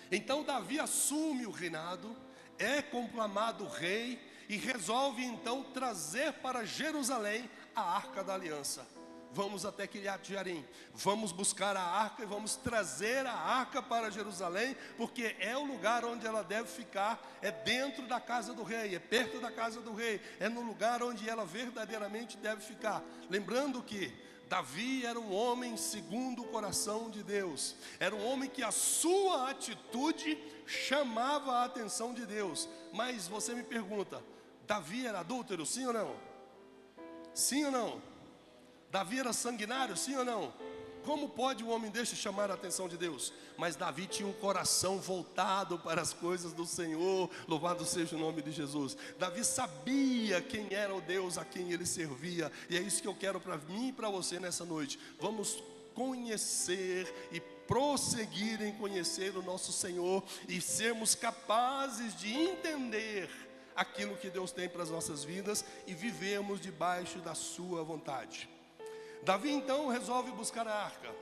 Então Davi assume o reinado, é conclamado rei e resolve então trazer para Jerusalém a Arca da Aliança. Vamos até Quiriat Jearim, vamos buscar a arca e vamos trazer a arca para Jerusalém, porque é o lugar onde ela deve ficar, é dentro da casa do rei, é perto da casa do rei, é no lugar onde ela verdadeiramente deve ficar. Lembrando que Davi era um homem segundo o coração de Deus, era um homem que a sua atitude chamava a atenção de Deus. Mas você me pergunta, Davi era adúltero, sim ou não? Sim ou não? Davi era sanguinário, sim ou não? Como pode um homem deste chamar a atenção de Deus? Mas Davi tinha um coração voltado para as coisas do Senhor, louvado seja o nome de Jesus. Davi sabia quem era o Deus a quem ele servia, e é isso que eu quero para mim e para você nessa noite. Vamos conhecer e prosseguir em conhecer o nosso Senhor e sermos capazes de entender aquilo que Deus tem para as nossas vidas e vivemos debaixo da sua vontade. Davi então resolve buscar a arca.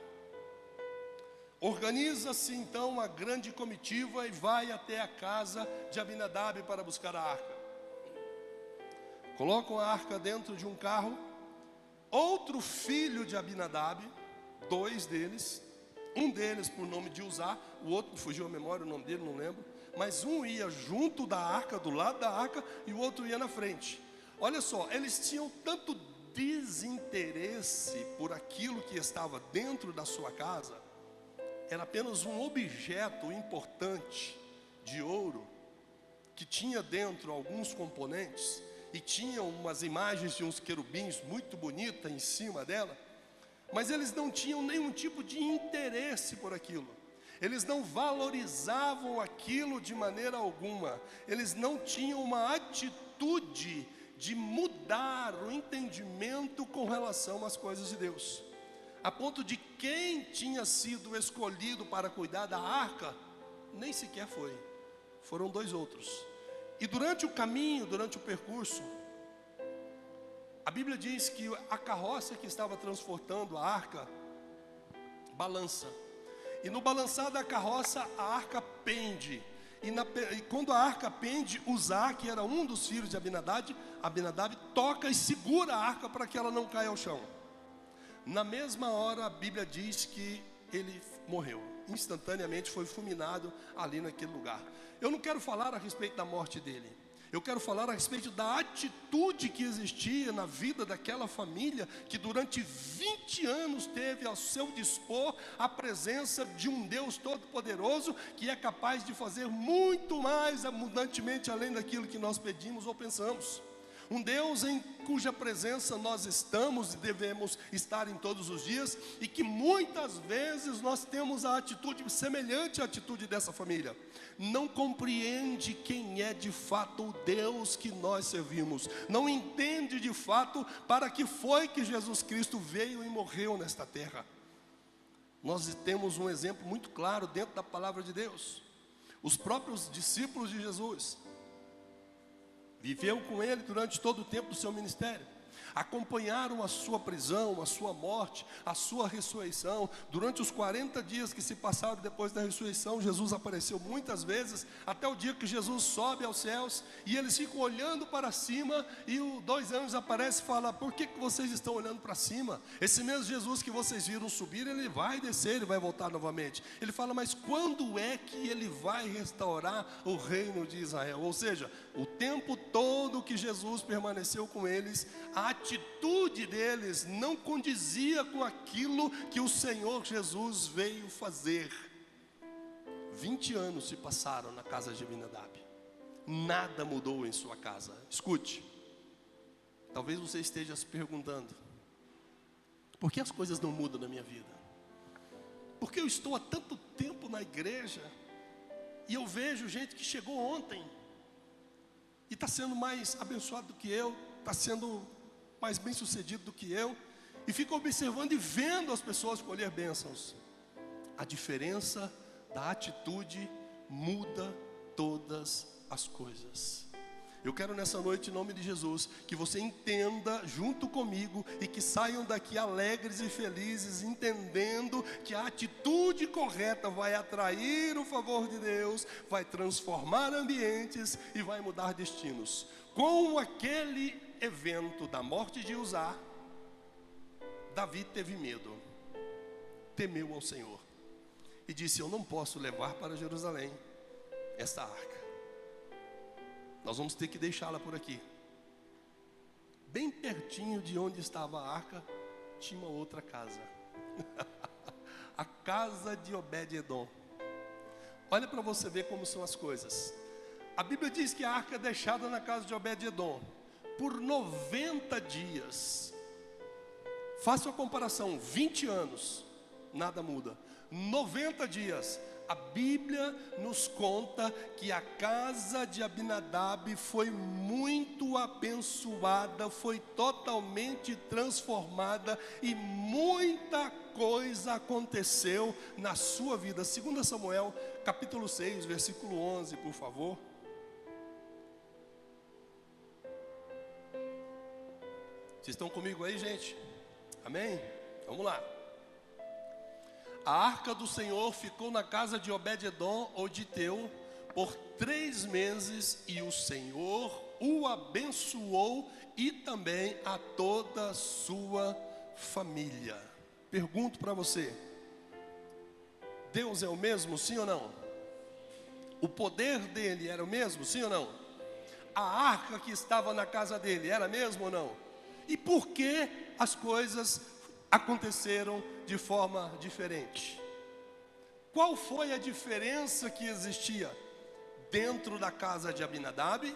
Organiza-se então uma grande comitiva e vai até a casa de Abinadab para buscar a arca. Colocam a arca dentro de um carro. Outro filho de Abinadab, 2 deles, um deles por nome de Uzá, o outro fugiu a memória, o nome dele não lembro, mas um ia junto da arca, do lado da arca, e o outro ia na frente. Olha só, eles tinham tanto desinteresse por aquilo que estava dentro da sua casa, era apenas um objeto importante de ouro, que tinha dentro alguns componentes, e tinha umas imagens de uns querubins muito bonitas em cima dela, mas eles não tinham nenhum tipo de interesse por aquilo, eles não valorizavam aquilo de maneira alguma, eles não tinham uma atitude de mudar o entendimento com relação às coisas de Deus, a ponto de quem tinha sido escolhido para cuidar da arca, nem sequer foi, foram 2 outros. E durante o caminho, durante o percurso, a Bíblia diz que a carroça que estava transportando a arca, balança, e no balançar da carroça, a arca pende. E quando a arca pende, Uzá, que era um dos filhos de Abinadab, toca e segura a arca para que ela não caia ao chão. Na mesma hora a Bíblia diz que ele morreu, instantaneamente foi fulminado ali naquele lugar. Eu não quero falar a respeito da morte dele, eu quero falar a respeito da atitude que existia na vida daquela família, que durante 20 anos teve ao seu dispor a presença de um Deus todo-poderoso, que é capaz de fazer muito mais abundantemente além daquilo que nós pedimos ou pensamos. Um Deus em cuja presença nós estamos e devemos estar em todos os dias, e que muitas vezes nós temos a atitude semelhante à atitude dessa família. Não compreende quem é de fato o Deus que nós servimos. Não entende de fato para que foi que Jesus Cristo veio e morreu nesta terra. Nós temos um exemplo muito claro dentro da palavra de Deus. Os próprios discípulos de Jesus viveu com ele durante todo o tempo do seu ministério. Acompanharam a sua prisão, a sua morte, a sua ressurreição. Durante os 40 dias que se passaram depois da ressurreição, Jesus apareceu muitas vezes, até o dia que Jesus sobe aos céus, e eles ficam olhando para cima, e o 2 anos aparece e fala: por que vocês estão olhando para cima? Esse mesmo Jesus que vocês viram subir, ele vai descer, ele vai voltar novamente. Ele fala: mas quando é que ele vai restaurar o reino de Israel? Ou seja, o tempo todo que Jesus permaneceu com eles, a atitude deles não condizia com aquilo que o Senhor Jesus veio fazer. 20 anos se passaram na casa de Abinadab. Nada mudou em sua casa. Escute, talvez você esteja se perguntando: por que as coisas não mudam na minha vida? Por que eu estou há tanto tempo na igreja e eu vejo gente que chegou ontem e está sendo mais abençoado do que eu, está sendo mais bem sucedido do que eu, e fico observando e vendo as pessoas colher bênçãos? A diferença da atitude muda todas as coisas. Eu quero nessa noite, em nome de Jesus, que você entenda junto comigo e que saiam daqui alegres e felizes, entendendo que a atitude correta vai atrair o favor de Deus, vai transformar ambientes e vai mudar destinos. Com aquele evento da morte de Uzá, Davi teve medo, temeu ao Senhor e disse: eu não posso levar para Jerusalém esta arca. Nós vamos ter que deixá-la por aqui. Bem pertinho de onde estava a arca, tinha uma outra casa. A casa de Obed-edom. Olha para você ver como são as coisas. A Bíblia diz que a arca é deixada na casa de Obed-edom por 90 dias. Faça uma comparação: 20 anos, nada muda. 90 dias. A Bíblia nos conta que a casa de Abinadab foi muito abençoada, foi totalmente transformada, e muita coisa aconteceu na sua vida. 2 Samuel, capítulo 6, versículo 11, por favor. Vocês estão comigo aí, gente? Amém? Vamos lá. A arca do Senhor ficou na casa de Obed-edom, oditeu, por 3 meses, e o Senhor o abençoou e também a toda a sua família. Pergunto para você: Deus é o mesmo, sim ou não? O poder dele era o mesmo, sim ou não? A arca que estava na casa dele era mesmo ou não? E por que as coisas aconteceram de forma diferente? Qual foi a diferença que existia dentro da casa de Abinadab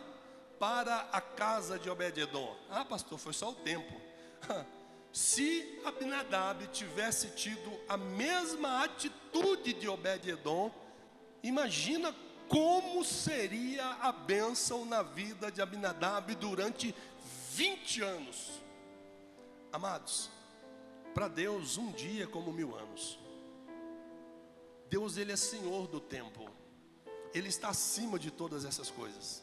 para a casa de Obed-edom? Ah, pastor, foi só o tempo. Se Abinadab tivesse tido a mesma atitude de Obed-edom, imagina como seria a bênção na vida de Abinadab durante 20 anos. Amados, para Deus um dia é como 1000 anos. Deus, ele é Senhor do tempo. Ele está acima de todas essas coisas.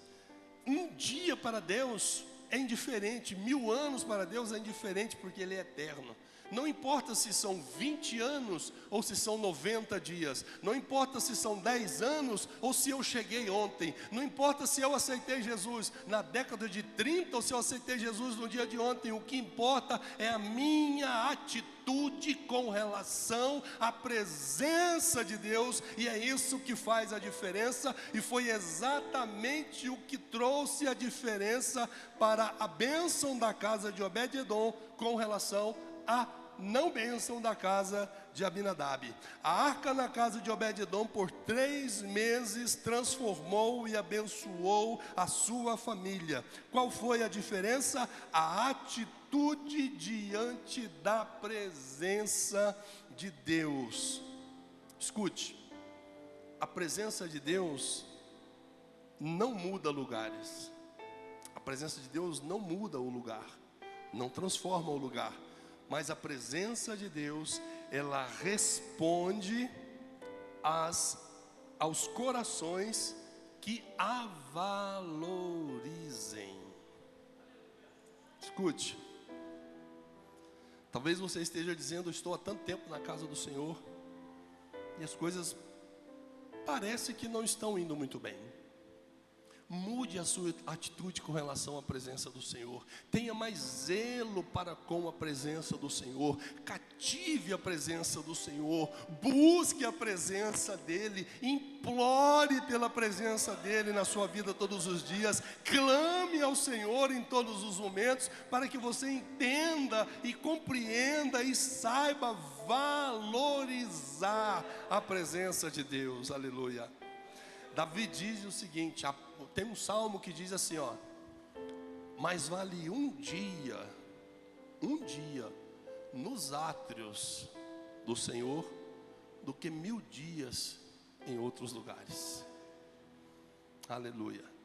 Um dia para Deus é indiferente, 1000 anos para Deus é indiferente, porque ele é eterno. Não importa se são 20 anos ou se são 90 dias. Não importa se são 10 anos ou se eu cheguei ontem. Não importa se eu aceitei Jesus na década de 30 ou se eu aceitei Jesus no dia de ontem. O que importa é a minha atitude com relação à presença de Deus. E é isso que faz a diferença. E foi exatamente o que trouxe a diferença para a bênção da casa de Obed-edom com relação a não bênção da casa de Abinadab. A arca na casa de Obed-edom por 3 meses transformou e abençoou a sua família. Qual foi a diferença? A atitude diante da presença de Deus. Escute, a presença de Deus não muda lugares. A presença de Deus não muda o lugar, não transforma o lugar, mas a presença de Deus, ela responde aos corações que a valorizem. Escute, talvez você esteja dizendo: estou há tanto tempo na casa do Senhor e as coisas parece que não estão indo muito bem. Mude a sua atitude com relação à presença do Senhor. Tenha mais zelo para com a presença do Senhor. Cative a presença do Senhor. Busque a presença dEle. Implore pela presença dEle na sua vida todos os dias. Clame ao Senhor em todos os momentos, para que você entenda e compreenda e saiba valorizar a presença de Deus. Aleluia. Davi diz o seguinte, tem um salmo que diz assim, ó: mais vale um dia nos átrios do Senhor do que 1000 dias em outros lugares. Aleluia.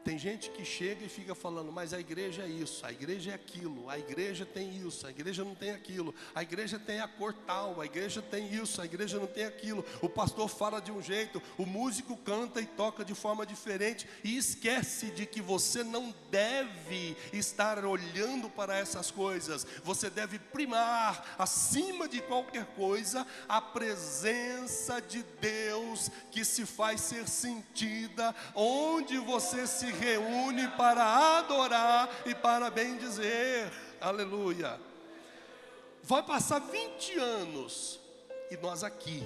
Tem gente que chega e fica falando: mas a igreja é isso, a igreja é aquilo, a igreja tem isso, a igreja não tem aquilo, a igreja tem a cor tal, a igreja tem isso, a igreja não tem aquilo. O pastor fala de um jeito, o músico canta e toca de forma diferente, e esquece de que você não deve estar olhando para essas coisas. Você deve primar, acima de qualquer coisa, a presença de Deus, que se faz ser sentida onde você se reúne para adorar e para bendizer. Aleluia. Vai passar 20 anos e nós aqui,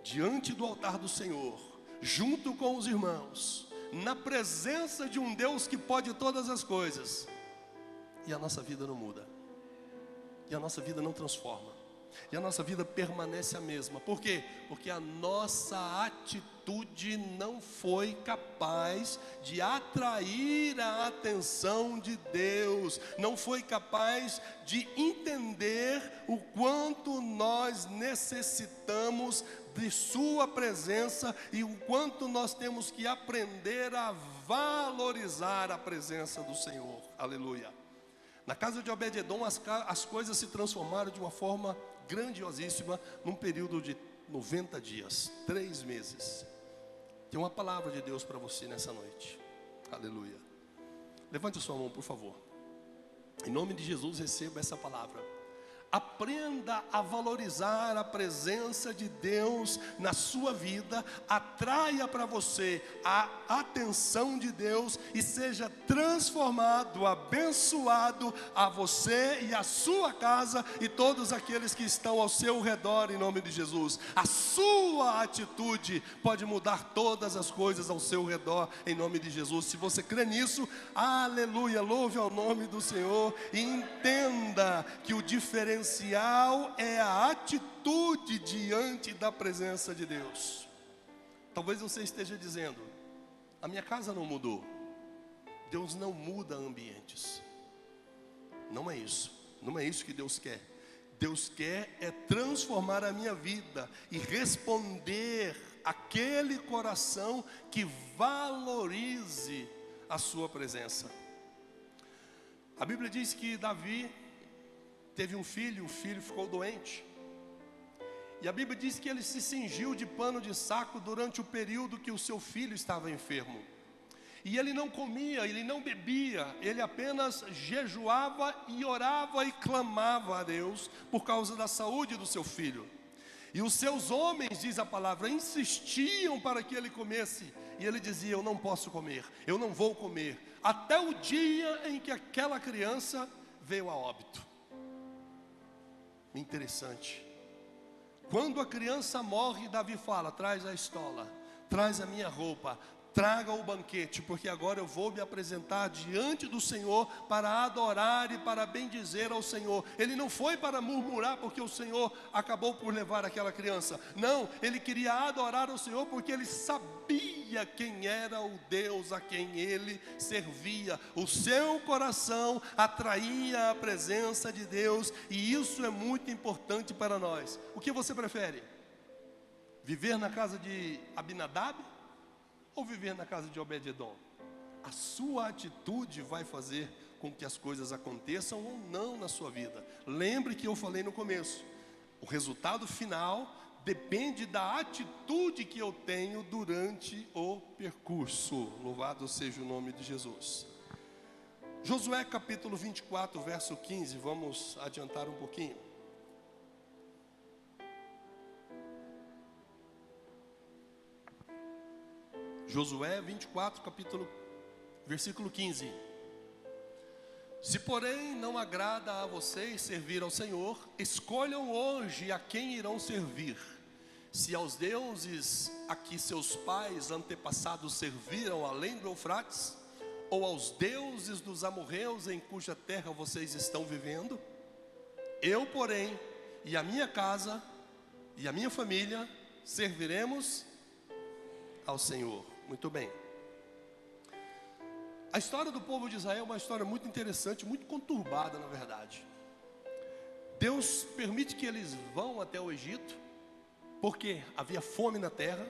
diante do altar do Senhor, junto com os irmãos, na presença de um Deus que pode todas as coisas, e a nossa vida não muda, e a nossa vida não transforma, e a nossa vida permanece a mesma. Por quê? Porque a nossa atitude não foi capaz de atrair a atenção de Deus, não foi capaz de entender o quanto nós necessitamos de sua presença e o quanto nós temos que aprender a valorizar a presença do Senhor. Aleluia. Na casa de Obed-edom as coisas se transformaram de uma forma grandiosíssima num período de 90 dias, 3 meses. Tem uma palavra de Deus para você nessa noite. Aleluia. Levante a sua mão, por favor. Em nome de Jesus, receba essa palavra. Aprenda a valorizar a presença de Deus na sua vida. Atraia para você a atenção de Deus e seja transformado, abençoado a você e a sua casa e todos aqueles que estão ao seu redor, em nome de Jesus. A sua atitude pode mudar todas as coisas ao seu redor, em nome de Jesus. Se você crê nisso, aleluia, louve ao nome do Senhor e entenda que o diferencial é a atitude diante da presença de Deus. Talvez você esteja dizendo: a minha casa não mudou. Deus não muda ambientes. Não é isso. Não é isso que Deus quer. Deus quer é transformar a minha vida e responder aquele coração que valorize a sua presença. A Bíblia diz que Davi teve um filho, o filho ficou doente. E a Bíblia diz que ele se cingiu de pano de saco durante o período que o seu filho estava enfermo. E ele não comia, ele não bebia, ele apenas jejuava e orava e clamava a Deus por causa da saúde do seu filho. E os seus homens, diz a palavra, insistiam para que ele comesse. E ele dizia: eu não posso comer, eu não vou comer, até o dia em que aquela criança veio a óbito. Interessante. Quando a criança morre, Davi fala: traz a estola, traz a minha roupa, traga o banquete, porque agora eu vou me apresentar diante do Senhor para adorar e para bendizer ao Senhor. Ele não foi para murmurar porque o Senhor acabou por levar aquela criança. Não, ele queria adorar ao Senhor porque ele sabia quem era o Deus a quem ele servia. O seu coração atraía a presença de Deus, e isso é muito importante para nós. O que você prefere? Viver na casa de Abinadab ou viver na casa de Obed-edom? A sua atitude vai fazer com que as coisas aconteçam ou não na sua vida. Lembre que eu falei no começo, o resultado final depende da atitude que eu tenho durante o percurso. Louvado seja o nome de Jesus. Josué capítulo 24, verso 15, vamos adiantar um pouquinho. Josué 24, versículo 15. Se porém não agrada a vocês servir ao Senhor, escolham hoje a quem irão servir. Se aos deuses a que seus pais antepassados serviram além do Eufrates, ou aos deuses dos amorreus em cuja terra vocês estão vivendo, eu, porém, e a minha casa, e a minha família, serviremos ao Senhor. Muito bem. A história do povo de Israel é uma história muito interessante, muito conturbada, na verdade. Deus permite que eles vão até o Egito, porque havia fome na terra,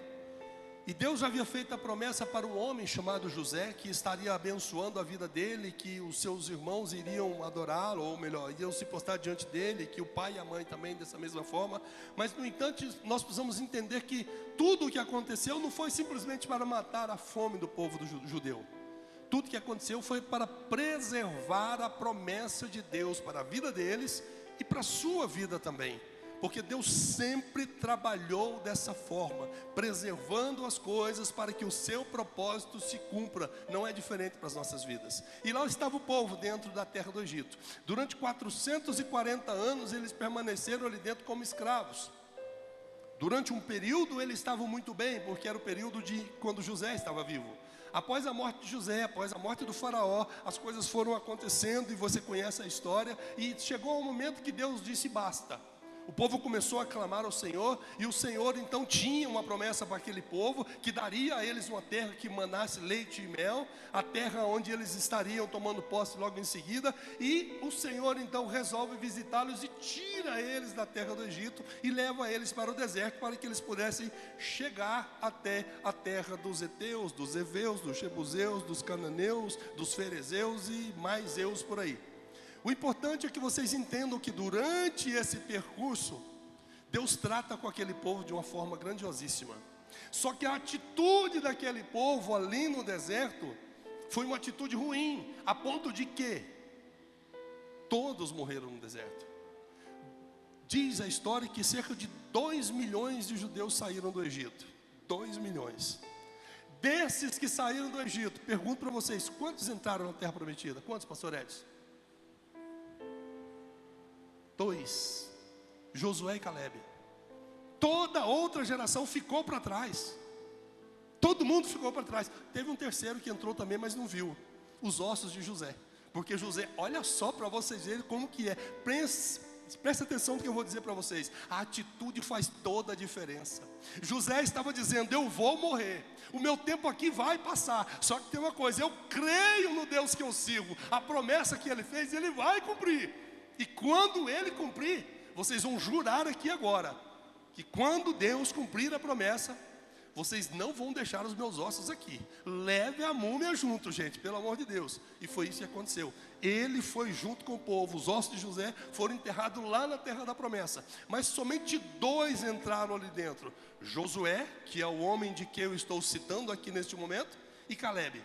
e Deus havia feito a promessa para um homem chamado José, que estaria abençoando a vida dele, que os seus irmãos iriam adorá-lo, ou melhor, iriam se postar diante dele, que o pai e a mãe também dessa mesma forma. Mas no entanto, nós precisamos entender que tudo o que aconteceu não foi simplesmente para matar a fome do povo judeu. Tudo o que aconteceu foi para preservar a promessa de Deus para a vida deles e para a sua vida também. Porque Deus sempre trabalhou dessa forma, preservando as coisas para que o seu propósito se cumpra. Não é diferente para as nossas vidas. E lá estava o povo dentro da terra do Egito. Durante 440 anos eles permaneceram ali dentro como escravos. Durante um período eles estavam muito bem, porque era o período de quando José estava vivo. Após a morte de José, após a morte do faraó, as coisas foram acontecendo e você conhece a história. E chegou um momento que Deus disse basta. O povo começou a clamar ao Senhor, e o Senhor então tinha uma promessa para aquele povo, que daria a eles uma terra que manasse leite e mel, a terra onde eles estariam tomando posse logo em seguida. E o Senhor então resolve visitá-los e tira eles da terra do Egito e leva eles para o deserto, para que eles pudessem chegar até a terra dos heteus, dos heveus, dos jebuseus, dos cananeus, dos ferezeus e mais eus por aí. O importante é que vocês entendam que durante esse percurso, Deus trata com aquele povo de uma forma grandiosíssima. Só que a atitude daquele povo ali no deserto foi uma atitude ruim, a ponto de que todos morreram no deserto. Diz a história que cerca de 2 milhões de judeus saíram do Egito. 2 milhões. Desses que saíram do Egito, pergunto para vocês, quantos entraram na terra prometida? Quantos, pastor Edson? 2, Josué e Caleb. Toda outra geração ficou para trás. Todo mundo ficou para trás. Teve um terceiro que entrou também, mas não viu. Os ossos de José. Porque José, olha só para vocês verem como que é. Presta atenção no que eu vou dizer para vocês. A atitude faz toda a diferença. José estava dizendo, eu vou morrer, o meu tempo aqui vai passar. Só que tem uma coisa, eu creio no Deus que eu sirvo. A promessa que ele fez, ele vai cumprir. E quando ele cumprir, vocês vão jurar aqui agora, que quando Deus cumprir a promessa, vocês não vão deixar os meus ossos aqui. Leve a múmia junto, gente, pelo amor de Deus. E foi isso que aconteceu. Ele foi junto com o povo. Os ossos de José foram enterrados lá na terra da promessa. Mas somente 2 entraram ali dentro. Josué, que é o homem de que eu estou citando aqui neste momento, e Caleb.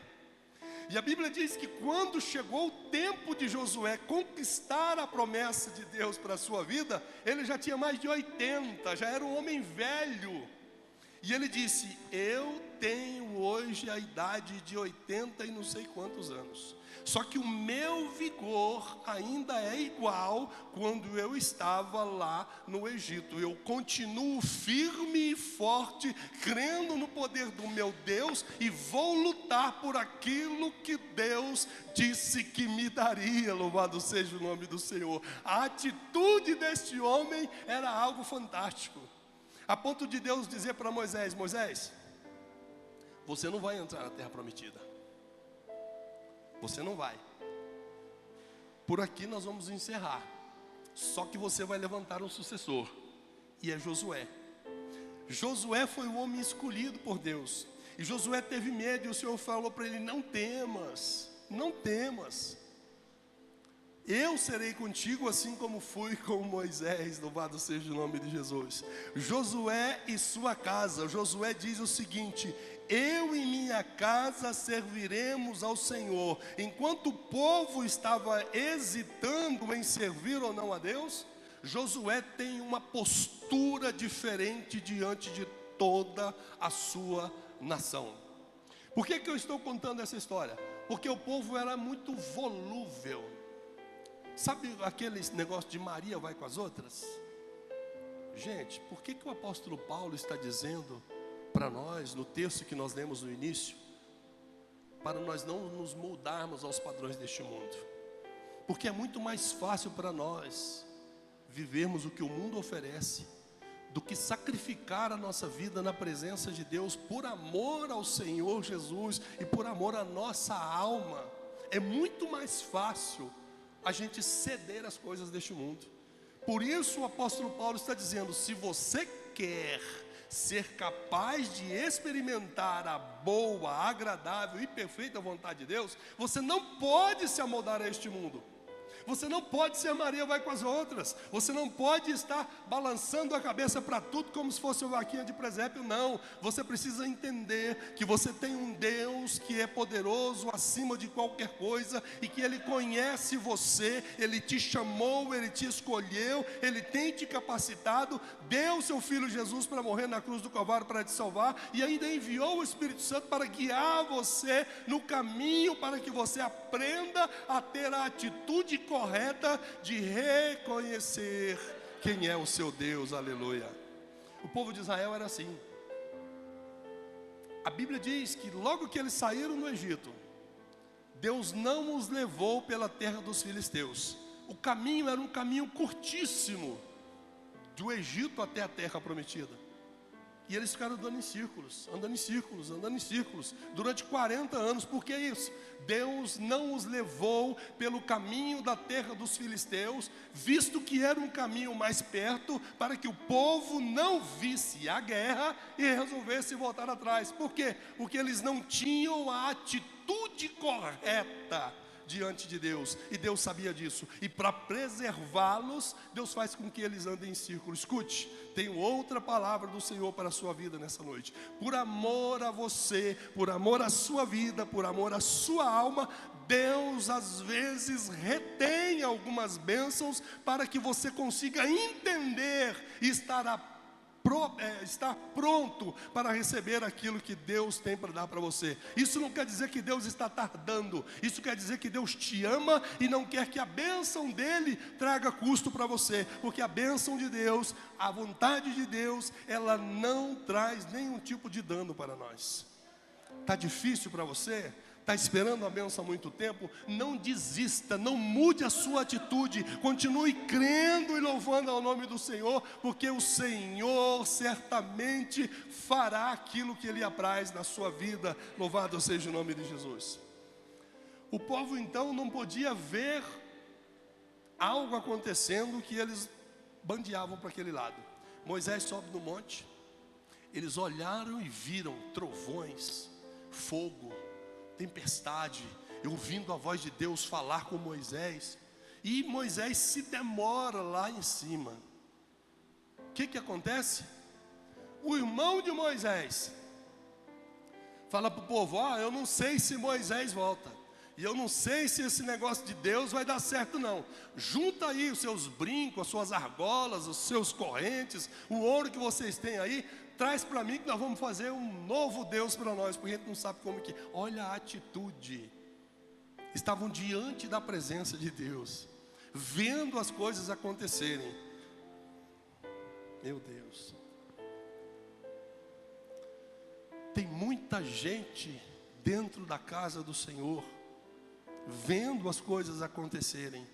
E a Bíblia diz que quando chegou o tempo de Josué conquistar a promessa de Deus para a sua vida, ele já tinha mais de 80, já era um homem velho. E ele disse, eu tenho hoje a idade de 80 e não sei quantos anos. Só que o meu vigor ainda é igual quando eu estava lá no Egito. Eu continuo firme e forte, crendo no poder do meu Deus, e vou lutar por aquilo que Deus disse que me daria. Louvado seja o nome do Senhor. A atitude deste homem era algo fantástico, a ponto de Deus dizer para Moisés: Moisés, você não vai entrar na terra prometida. Você não vai. Por aqui nós vamos encerrar. Só que você vai levantar um sucessor, e é Josué. Josué foi o homem escolhido por Deus. E Josué teve medo, e o Senhor falou para ele: não temas, não temas. Eu serei contigo assim como fui com Moisés. Louvado seja o nome de Jesus. Josué e sua casa. Josué diz o seguinte: eu e minha casa serviremos ao Senhor. Enquanto o povo estava hesitando em servir ou não a Deus, Josué tem uma postura diferente diante de toda a sua nação. Por que eu estou contando essa história? Porque o povo era muito volúvel. Sabe aquele negócio de Maria vai com as outras? Gente, por que o apóstolo Paulo está dizendo para nós, no texto que nós lemos no início, para nós não nos moldarmos aos padrões deste mundo? Porque é muito mais fácil para nós vivermos o que o mundo oferece, do que sacrificar a nossa vida na presença de Deus, por amor ao Senhor Jesus e por amor à nossa alma. É muito mais fácil a gente ceder às coisas deste mundo. Por isso o apóstolo Paulo está dizendo: se você quer ser capaz de experimentar a boa, agradável e perfeita vontade de Deus, você não pode se amoldar a este mundo. Você não pode ser Maria vai com as outras. Você não pode estar balançando a cabeça para tudo como se fosse uma vaquinha de presépio, não. Você precisa entender que você tem um Deus que é poderoso acima de qualquer coisa, e que Ele conhece você, Ele te chamou, Ele te escolheu, Ele tem te capacitado, deu seu Filho Jesus para morrer na cruz do Calvário para te salvar, e ainda enviou o Espírito Santo para guiar você no caminho, para que você aprenda a ter a atitude correta de reconhecer quem é o seu Deus. Aleluia. O povo de Israel era assim. A Bíblia diz que logo que eles saíram do Egito, Deus não os levou pela terra dos filisteus. O caminho era um caminho curtíssimo, do Egito até a terra prometida. E eles ficaram andando em círculos, andando em círculos, andando em círculos, durante 40 anos. Por que isso? Deus não os levou pelo caminho da terra dos filisteus, visto que era um caminho mais perto, para que o povo não visse a guerra e resolvesse voltar atrás. Por quê? Porque eles não tinham a atitude correta diante de Deus, e Deus sabia disso, e para preservá-los, Deus faz com que eles andem em círculo. Escute, tenho outra palavra do Senhor para a sua vida nessa noite. Por amor a você, por amor à sua vida, por amor à sua alma, Deus às vezes retém algumas bênçãos para que você consiga entender e estar pronto para receber aquilo que Deus tem para dar para você. Isso não quer dizer que Deus está tardando. Isso quer dizer que Deus te ama e não quer que a bênção dele traga custo para você, porque a bênção de Deus, a vontade de Deus, ela não traz nenhum tipo de dano para nós. Está difícil para você? Está esperando a bênção há muito tempo? Não desista, não mude a sua atitude, continue crendo e louvando ao nome do Senhor, porque o Senhor certamente fará aquilo que Ele apraz na sua vida. Louvado seja o nome de Jesus. O povo então não podia ver algo acontecendo que eles bandeavam para aquele lado. Moisés sobe no monte, eles olharam e viram trovões, fogo, tempestade, ouvindo a voz de Deus falar com Moisés. E Moisés se demora lá em cima. O que acontece? O irmão de Moisés fala para o povo: eu não sei se Moisés volta, e eu não sei se esse negócio de Deus vai dar certo não. Junta aí os seus brincos, as suas argolas, os seus correntes, o ouro que vocês têm aí, traz para mim que nós vamos fazer um novo Deus para nós, porque a gente não sabe como que. Olha a atitude. Estavam diante da presença de Deus, vendo as coisas acontecerem. Meu Deus. Tem muita gente dentro da casa do Senhor, vendo as coisas acontecerem,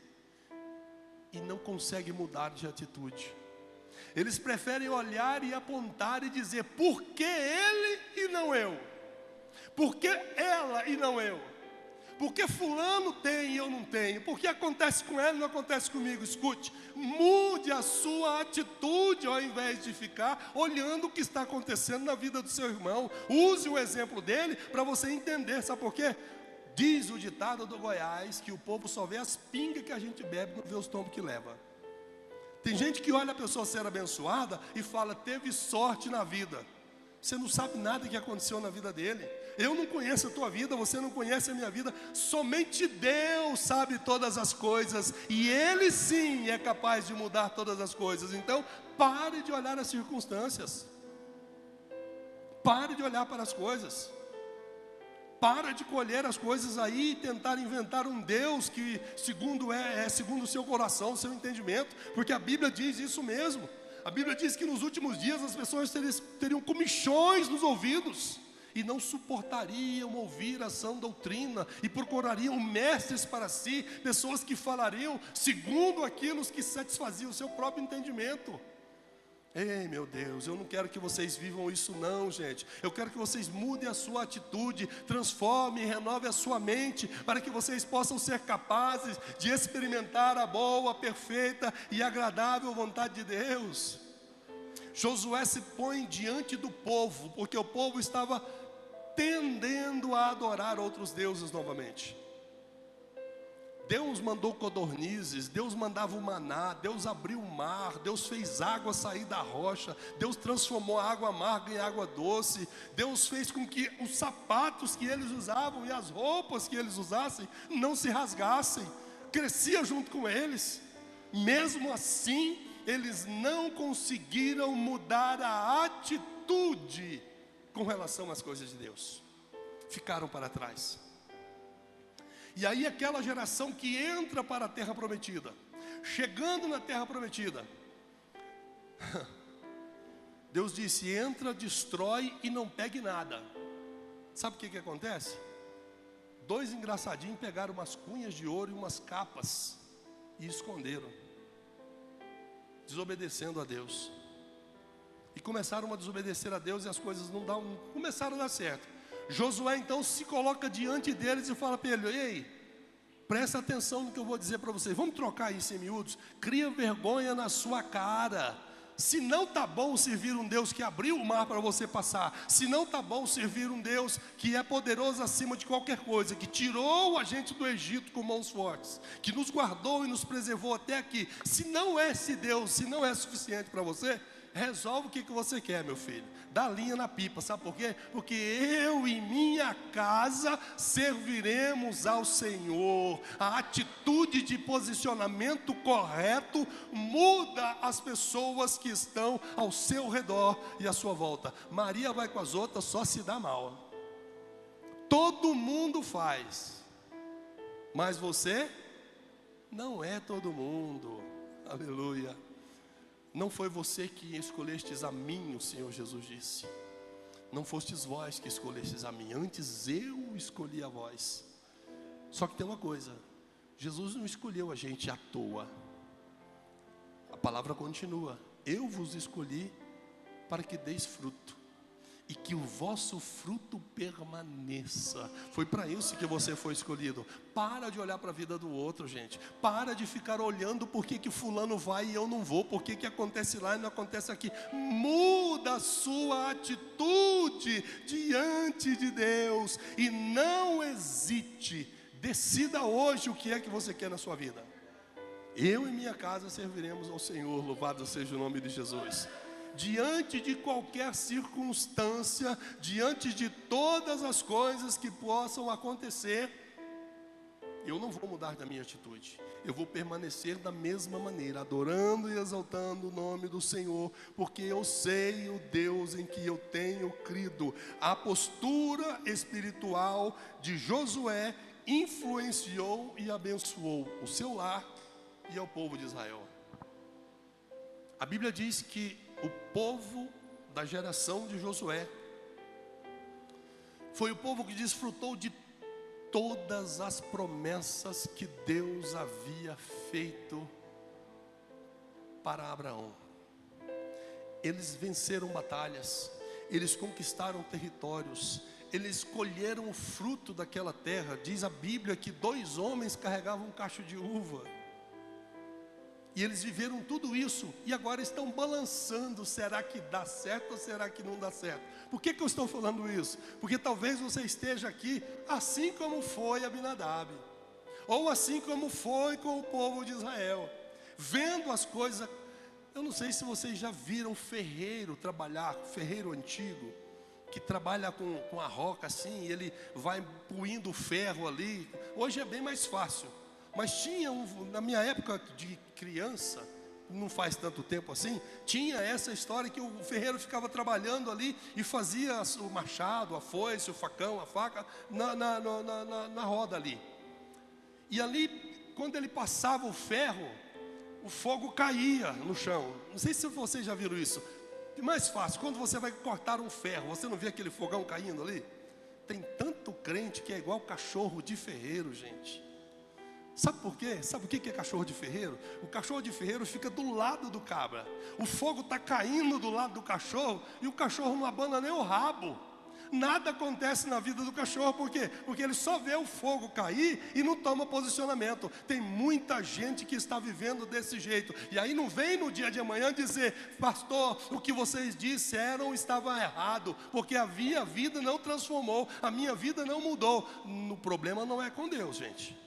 e não conseguem mudar de atitude. Eles preferem olhar e apontar e dizer: por que ele e não eu? Por que ela e não eu? Por que fulano tem e eu não tenho? Por que acontece com ela e não acontece comigo? Escute, mude a sua atitude ao invés de ficar olhando o que está acontecendo na vida do seu irmão. Use o exemplo dele para você entender. Sabe por quê? Diz o ditado do Goiás que o povo só vê as pingas que a gente bebe, não vê os tombos que leva. Tem gente que olha a pessoa ser abençoada e fala: teve sorte na vida. Você não sabe nada que aconteceu na vida dele. Eu não conheço a tua vida, você não conhece a minha vida. Somente Deus sabe todas as coisas, e Ele sim é capaz de mudar todas as coisas. Então, pare de olhar as circunstâncias. Pare de olhar para as coisas. Para de colher as coisas aí e tentar inventar um Deus que segundo segundo o seu coração, o seu entendimento. Porque a Bíblia diz isso mesmo. A Bíblia diz que nos últimos dias as pessoas teriam comichões nos ouvidos e não suportariam ouvir a sã doutrina, e procurariam mestres para si, pessoas que falariam segundo aquilo que satisfazia o seu próprio entendimento. Ei, meu Deus, eu não quero que vocês vivam isso não, gente. Eu quero que vocês mudem a sua atitude, transformem e renovem a sua mente, para que vocês possam ser capazes de experimentar a boa, perfeita e agradável vontade de Deus. Josué se põe diante do povo, porque o povo estava tendendo a adorar outros deuses novamente. Deus mandou codornizes, Deus mandava o maná, Deus abriu o mar, Deus fez água sair da rocha, Deus transformou a água amarga em água doce, Deus fez com que os sapatos que eles usavam e as roupas que eles usassem não se rasgassem, crescia junto com eles. Mesmo assim, eles não conseguiram mudar a atitude com relação às coisas de Deus, ficaram para trás. E aí aquela geração que entra para a terra prometida, chegando na terra prometida, Deus disse: entra, destrói e não pegue nada. Sabe o que acontece? Dois engraçadinhos pegaram umas cunhas de ouro e umas capas e esconderam, desobedecendo a Deus. E começaram a desobedecer a Deus, e as coisas não começaram a dar certo. Josué então se coloca diante deles e fala para ele: ei, presta atenção no que eu vou dizer para vocês. Vamos trocar isso em miúdos. Cria vergonha na sua cara. Se não está bom servir um Deus que abriu o mar para você passar, se não está bom servir um Deus que é poderoso acima de qualquer coisa, que tirou a gente do Egito com mãos fortes, que nos guardou e nos preservou até aqui, se não é esse Deus, se não é suficiente para você, resolve o que você quer, meu filho. Dá linha na pipa, sabe por quê? Porque eu e minha casa serviremos ao Senhor. A atitude de posicionamento correto muda as pessoas que estão ao seu redor e à sua volta. Maria vai com as outras, só se dá mal. Todo mundo faz, mas você não é todo mundo. Aleluia. Não foi você que escolhestes a mim, o Senhor Jesus disse. Não fostes vós que escolhestes a mim, antes eu escolhi a vós. Só que tem uma coisa: Jesus não escolheu a gente à toa. A palavra continua: eu vos escolhi para que deis fruto, e que o vosso fruto permaneça. Foi para isso que você foi escolhido. Para de olhar para a vida do outro, gente. Para de ficar olhando por que fulano vai e eu não vou, por que acontece lá e não acontece aqui. Muda a sua atitude diante de Deus e não hesite. Decida hoje o que é que você quer na sua vida. Eu e minha casa serviremos ao Senhor, louvado seja o nome de Jesus. Diante de qualquer circunstância, diante de todas as coisas que possam acontecer, eu não vou mudar da minha atitude. Eu vou permanecer da mesma maneira, adorando e exaltando o nome do Senhor, porque eu sei o Deus em que eu tenho crido. A postura espiritual de Josué influenciou e abençoou o seu lar e ao povo de Israel. A Bíblia diz que o povo da geração de Josué Foi o povo que desfrutou de todas as promessas que Deus havia feito para Abraão. Eles venceram batalhas, eles conquistaram territórios, eles colheram o fruto daquela terra. Diz a Bíblia que 2 homens carregavam um cacho de uva. E eles viveram tudo isso e agora estão balançando. Será que dá certo ou será que não dá certo? Por que eu estou falando isso? Porque talvez você esteja aqui assim como foi Abinadab, ou assim como foi com o povo de Israel, vendo as coisas. Eu não sei se vocês já viram ferreiro trabalhar, ferreiro antigo, que trabalha com a roca assim, e ele vai puindo o ferro ali. Hoje é bem mais fácil. Mas tinha, na minha época de criança, não faz tanto tempo assim, tinha essa história que o ferreiro ficava trabalhando ali e fazia o machado, a foice, o facão, a faca, na roda ali. E ali, quando ele passava o ferro, o fogo caía no chão. Não sei se vocês já viram isso. É mais fácil, quando você vai cortar um ferro, você não vê aquele fogão caindo ali? Tem tanto crente que é igual cachorro de ferreiro, gente. Sabe por quê? Sabe o que é cachorro de ferreiro? O cachorro de ferreiro fica do lado do cabra. O fogo está caindo do lado do cachorro e o cachorro não abana nem o rabo. Nada acontece na vida do cachorro. Por quê? Porque ele só vê o fogo cair e não toma posicionamento. Tem muita gente que está vivendo desse jeito. E aí não vem no dia de amanhã dizer: pastor, o que vocês disseram estava errado, porque a minha vida não transformou, a minha vida não mudou. O problema não é com Deus, gente.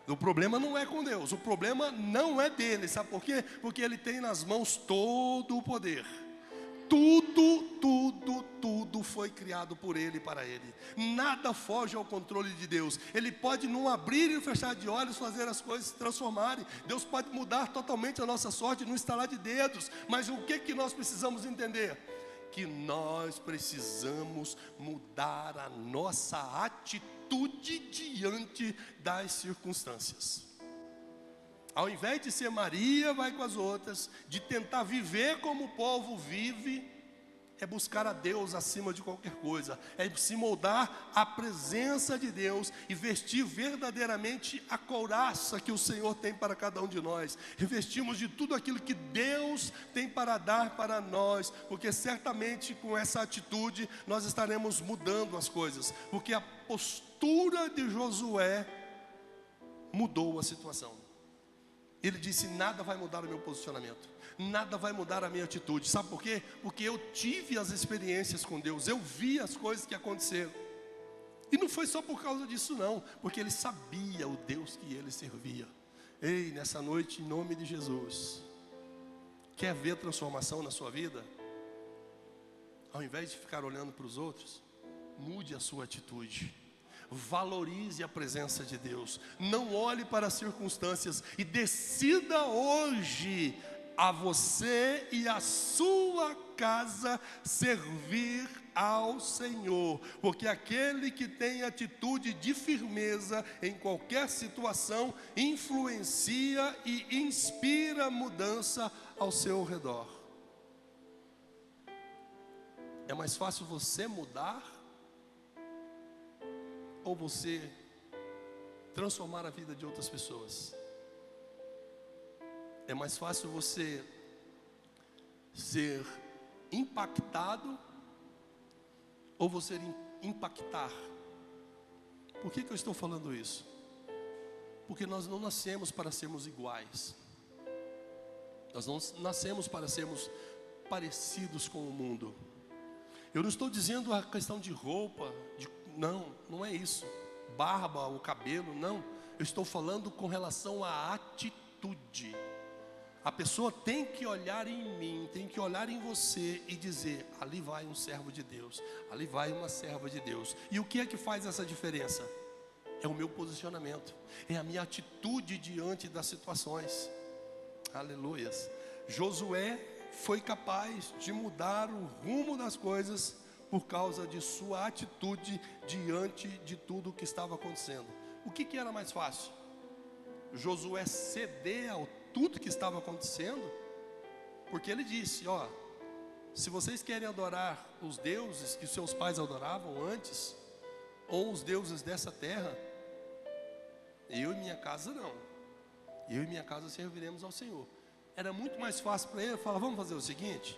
O problema não é com Deus, o problema não é dele. Sabe por quê? Porque ele tem nas mãos todo o poder. Tudo foi criado por ele e para ele. Nada foge ao controle de Deus. Ele pode, num abrir e fechar de olhos, fazer as coisas se transformarem. Deus pode mudar totalmente a nossa sorte num estalar de dedos. Mas o que nós precisamos entender? Que nós precisamos mudar a nossa atitude diante das circunstâncias. Ao invés de ser Maria vai com as outras, de tentar viver como o povo vive, é buscar a Deus acima de qualquer coisa, é se moldar à presença de Deus e vestir verdadeiramente a couraça que o Senhor tem para cada um de nós. Revestimos de tudo aquilo que Deus tem para dar para nós, porque certamente com essa atitude nós estaremos mudando as coisas, porque a postura de Josué mudou a situação. Ele disse: nada vai mudar o meu posicionamento, nada vai mudar a minha atitude. Sabe por quê? Porque eu tive as experiências com Deus, eu vi as coisas que aconteceram. E não foi só por causa disso não, porque ele sabia o Deus que ele servia. Ei, nessa noite, em nome de Jesus, quer ver transformação na sua vida? Ao invés de ficar olhando para os outros, mude a sua atitude. Valorize a presença de Deus. Não olhe para as circunstâncias e decida hoje a você e a sua casa servir ao Senhor, porque aquele que tem atitude de firmeza em qualquer situação influencia e inspira mudança ao seu redor. É mais fácil você mudar ou você transformar a vida de outras pessoas? É mais fácil você ser impactado ou você impactar? Por que eu estou falando isso? Porque nós não nascemos para sermos iguais. Nós não nascemos para sermos parecidos com o mundo. Eu não estou dizendo a questão de roupa, não é isso. Barba, o cabelo, não. Eu estou falando com relação à atitude. A pessoa tem que olhar em mim, tem que olhar em você e dizer: ali vai um servo de Deus, ali vai uma serva de Deus. E o que é que faz essa diferença? É o meu posicionamento, é a minha atitude diante das situações. Aleluias. Josué foi capaz de mudar o rumo das coisas por causa de sua atitude diante de tudo o que estava acontecendo. O que era mais fácil? Josué ceder ao tudo que estava acontecendo? Porque ele disse: se vocês querem adorar os deuses que seus pais adoravam antes, ou os deuses dessa terra, eu e minha casa não. Eu e minha casa serviremos ao Senhor. Era muito mais fácil para ele falar: vamos fazer o seguinte,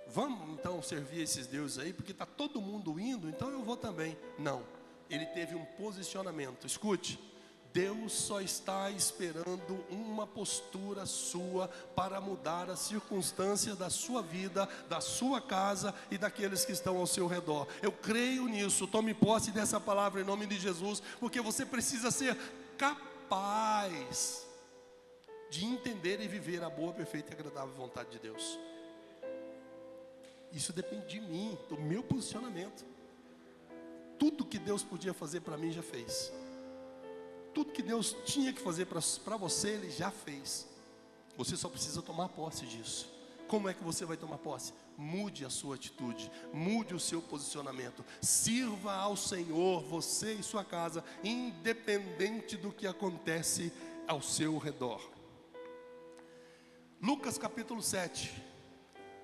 vamos então servir esses deuses aí, porque está todo mundo indo, então eu vou também. Não, ele teve um posicionamento. Escute, Deus só está esperando uma postura sua para mudar a circunstância da sua vida, da sua casa e daqueles que estão ao seu redor. Eu creio nisso, tome posse dessa palavra em nome de Jesus, porque você precisa ser capaz de entender e viver a boa, perfeita e agradável vontade de Deus. Isso depende de mim, do meu posicionamento. Tudo que Deus podia fazer para mim já fez. Tudo que Deus tinha que fazer para você, Ele já fez. Você só precisa tomar posse disso. Como é que você vai tomar posse? Mude a sua atitude, mude o seu posicionamento. Sirva ao Senhor, você e sua casa, independente do que acontece ao seu redor. Lucas capítulo 7,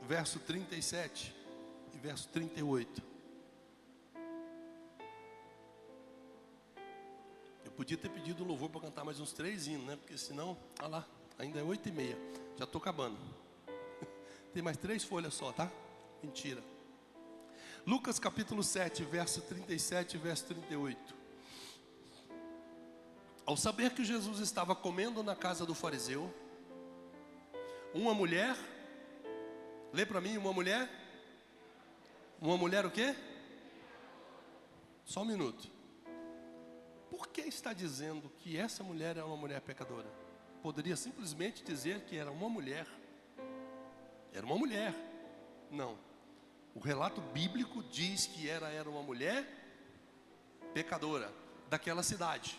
verso 37 e verso 38. Eu podia ter pedido louvor para cantar mais uns 3 hinos, né? Porque senão, olha lá, ainda é 8h30, já estou acabando. Tem mais 3 folhas só, tá? Mentira. Lucas capítulo 7, verso 37 e verso 38. Ao saber que Jesus estava comendo na casa do fariseu, uma mulher, lê para mim, uma mulher o quê? Só um minuto. Por que está dizendo que essa mulher é uma mulher pecadora? Poderia simplesmente dizer que era uma mulher. Era uma mulher. Não. O relato bíblico diz que era uma mulher pecadora daquela cidade.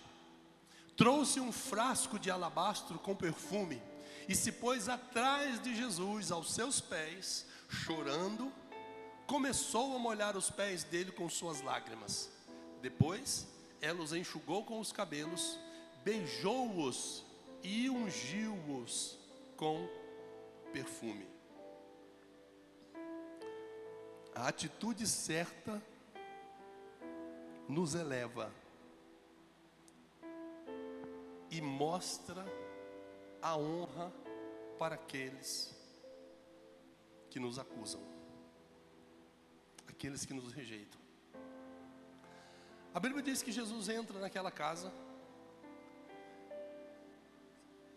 Trouxe um frasco de alabastro com perfume e se pôs atrás de Jesus, aos seus pés, chorando, começou a molhar os pés dele com suas lágrimas. Depois, ela os enxugou com os cabelos, beijou-os e ungiu-os com perfume. A atitude certa nos eleva e mostra a honra para aqueles que nos acusam, aqueles que nos rejeitam. A Bíblia diz que Jesus entra naquela casa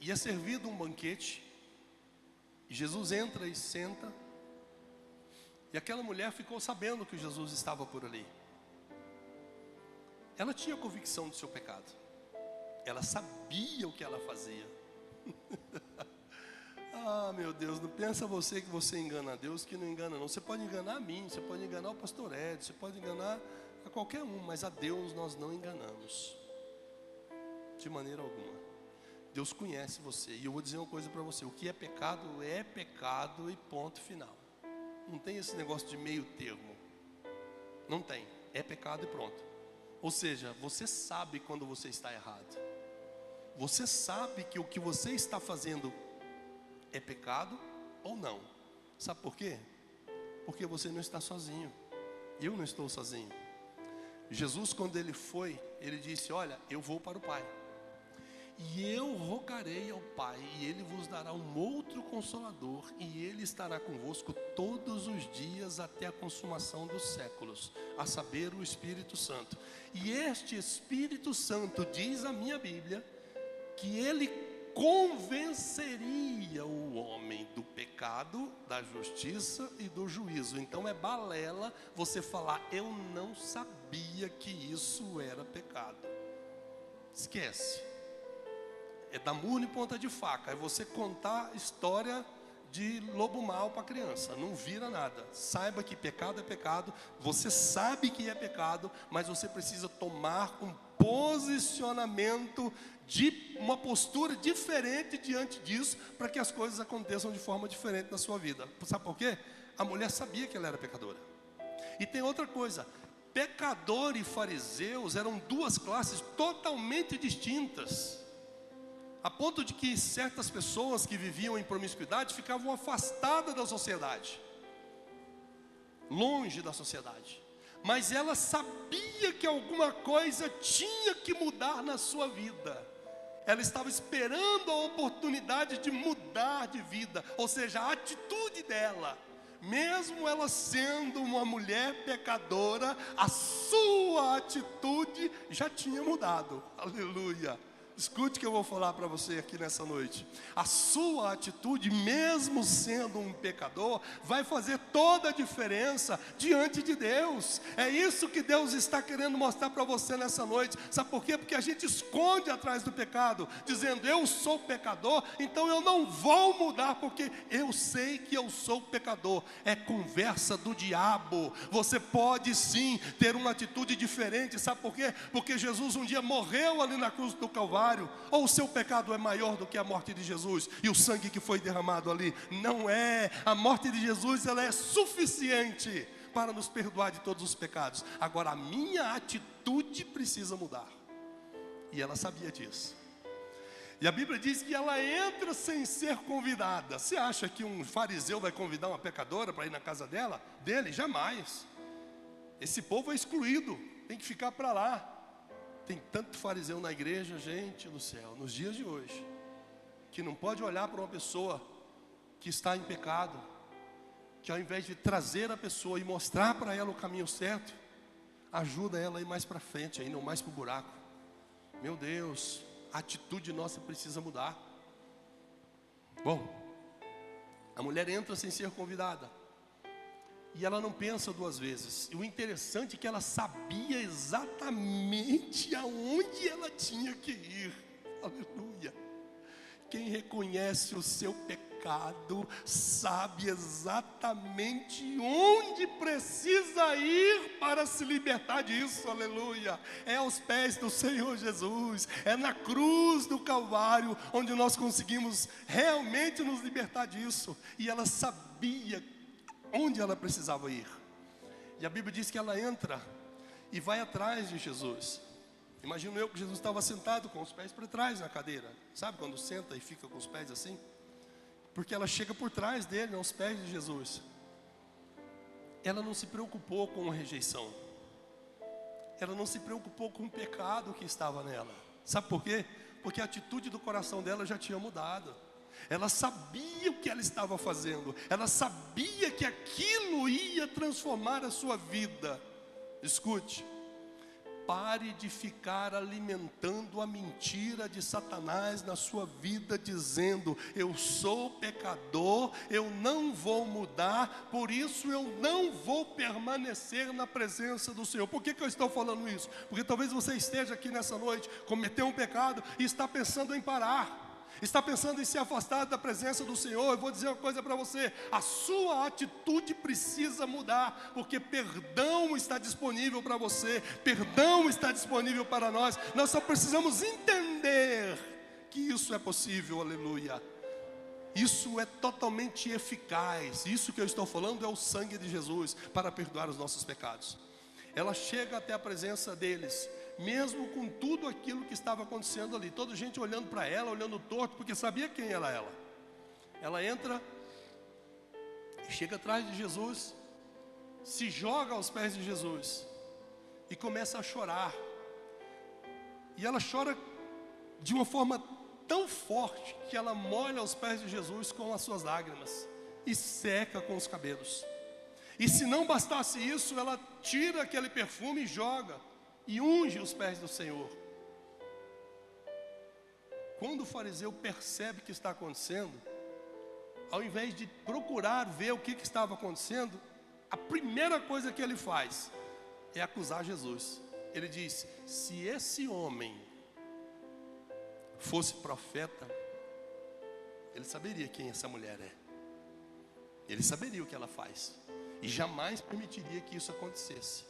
e é servido um banquete, e Jesus entra e senta, e aquela mulher ficou sabendo que Jesus estava por ali. Ela tinha convicção do seu pecado, ela sabia o que ela fazia. Ah, meu Deus, não pensa você que você engana a Deus, que não engana não. Você pode enganar a mim, você pode enganar o pastor Ed, você pode enganar a qualquer um, mas a Deus nós não enganamos, de maneira alguma. Deus conhece você, e eu vou dizer uma coisa para você: o que é pecado e ponto final. Não tem esse negócio de meio termo, não tem, é pecado e pronto. Ou seja, você sabe quando você está errado, você sabe que o que você está fazendo é pecado ou não. Sabe por quê? Porque você não está sozinho, eu não estou sozinho. Jesus, quando ele foi, ele disse: olha, eu vou para o Pai, e eu rogarei ao Pai, e Ele vos dará um outro Consolador, e Ele estará convosco todos os dias até a consumação dos séculos, a saber, o Espírito Santo. E este Espírito Santo, diz a minha Bíblia, que Ele convenceria o homem do pecado, da justiça e do juízo. Então é balela você falar: eu não sabia que isso era pecado. Esquece. É dar murro em ponta de faca, é você contar história de lobo mau para criança, não vira nada. Saiba que pecado é pecado, você sabe que é pecado, mas você precisa tomar um posicionamento, de uma postura diferente diante disso, para que as coisas aconteçam de forma diferente na sua vida. Sabe por quê? A mulher sabia que ela era pecadora. E tem outra coisa: pecador e fariseus eram duas classes totalmente distintas, a ponto de que certas pessoas que viviam em promiscuidade ficavam afastadas da sociedade, longe da sociedade. mas ela sabia que alguma coisa tinha que mudar na sua vida. Ela estava esperando a oportunidade de mudar de vida, ou seja, a atitude dela. Mesmo ela sendo uma mulher pecadora, a sua atitude já tinha mudado. Aleluia. Escute o que eu vou falar para você aqui nessa noite. A sua atitude, mesmo sendo um pecador, vai fazer toda a diferença diante de Deus. É isso que Deus está querendo mostrar para você nessa noite. Sabe por quê? Porque a gente esconde atrás do pecado, dizendo: eu sou pecador, então eu não vou mudar, porque eu sei que eu sou pecador. É conversa do diabo. Você pode sim ter uma atitude diferente. Sabe por quê? Porque Jesus um dia morreu ali na cruz do Calvário. Ou o seu pecado é maior do que a morte de Jesus e o sangue que foi derramado ali? Não é. A morte de Jesus, ela é suficiente para nos perdoar de todos os pecados. Agora a minha atitude precisa mudar, e ela sabia disso. E a Bíblia diz que ela entra sem ser convidada. Você acha que um fariseu vai convidar uma pecadora para ir na casa dele? Jamais. Esse povo é excluído, tem que ficar para lá. Tem tanto fariseu na igreja, gente do céu, nos dias de hoje, que não pode olhar para uma pessoa que está em pecado, que ao invés de trazer a pessoa e mostrar para ela o caminho certo, ajuda ela a ir mais para frente, aí não mais para o buraco. Meu Deus, a atitude nossa precisa mudar. Bom, a mulher entra sem ser convidada, e ela não pensa duas vezes. E o interessante é que ela sabia exatamente aonde ela tinha que ir. Aleluia. Quem reconhece o seu pecado sabe exatamente onde precisa ir para se libertar disso. Aleluia. É aos pés do Senhor Jesus, é na cruz do Calvário onde nós conseguimos realmente nos libertar disso. E ela sabia onde ela precisava ir. E a Bíblia diz que ela entra e vai atrás de Jesus. Imagino eu que Jesus estava sentado com os pés para trás na cadeira. Sabe quando senta e fica com os pés assim? Porque ela chega por trás dele, aos pés de Jesus. Ela não se preocupou com a rejeição. Ela não se preocupou com o pecado que estava nela. Sabe por quê? Porque a atitude do coração dela já tinha mudado. Ela sabia o que ela estava fazendo. Ela sabia que aquilo ia transformar a sua vida. Escute. Pare de ficar alimentando a mentira de Satanás na sua vida, dizendo: eu sou pecador, eu não vou mudar, por isso eu não vou permanecer na presença do Senhor. Por que eu estou falando isso? Porque talvez você esteja aqui nessa noite, cometeu um pecado e está pensando em parar. Está pensando em se afastar da presença do Senhor. Eu vou dizer uma coisa para você: a sua atitude precisa mudar, porque perdão está disponível para você, perdão está disponível para nós. Nós só precisamos entender que isso é possível. Aleluia. Isso é totalmente eficaz. Isso que eu estou falando é o sangue de Jesus para perdoar os nossos pecados. Ela chega até a presença deles, mesmo com tudo aquilo que estava acontecendo ali. Toda gente olhando para ela, olhando torto, porque sabia quem era ela. Ela entra, chega atrás de Jesus, se joga aos pés de Jesus e começa a chorar. E ela chora de uma forma tão forte que ela molha os pés de Jesus com as suas lágrimas e seca com os cabelos. E se não bastasse isso, ela tira aquele perfume e joga e unge os pés do Senhor. Quando o fariseu percebe o que está acontecendo, ao invés de procurar ver o que estava acontecendo, a primeira coisa que ele faz é acusar Jesus. Ele diz: se esse homem fosse profeta, ele saberia quem essa mulher é. Ele saberia o que ela faz e jamais permitiria que isso acontecesse.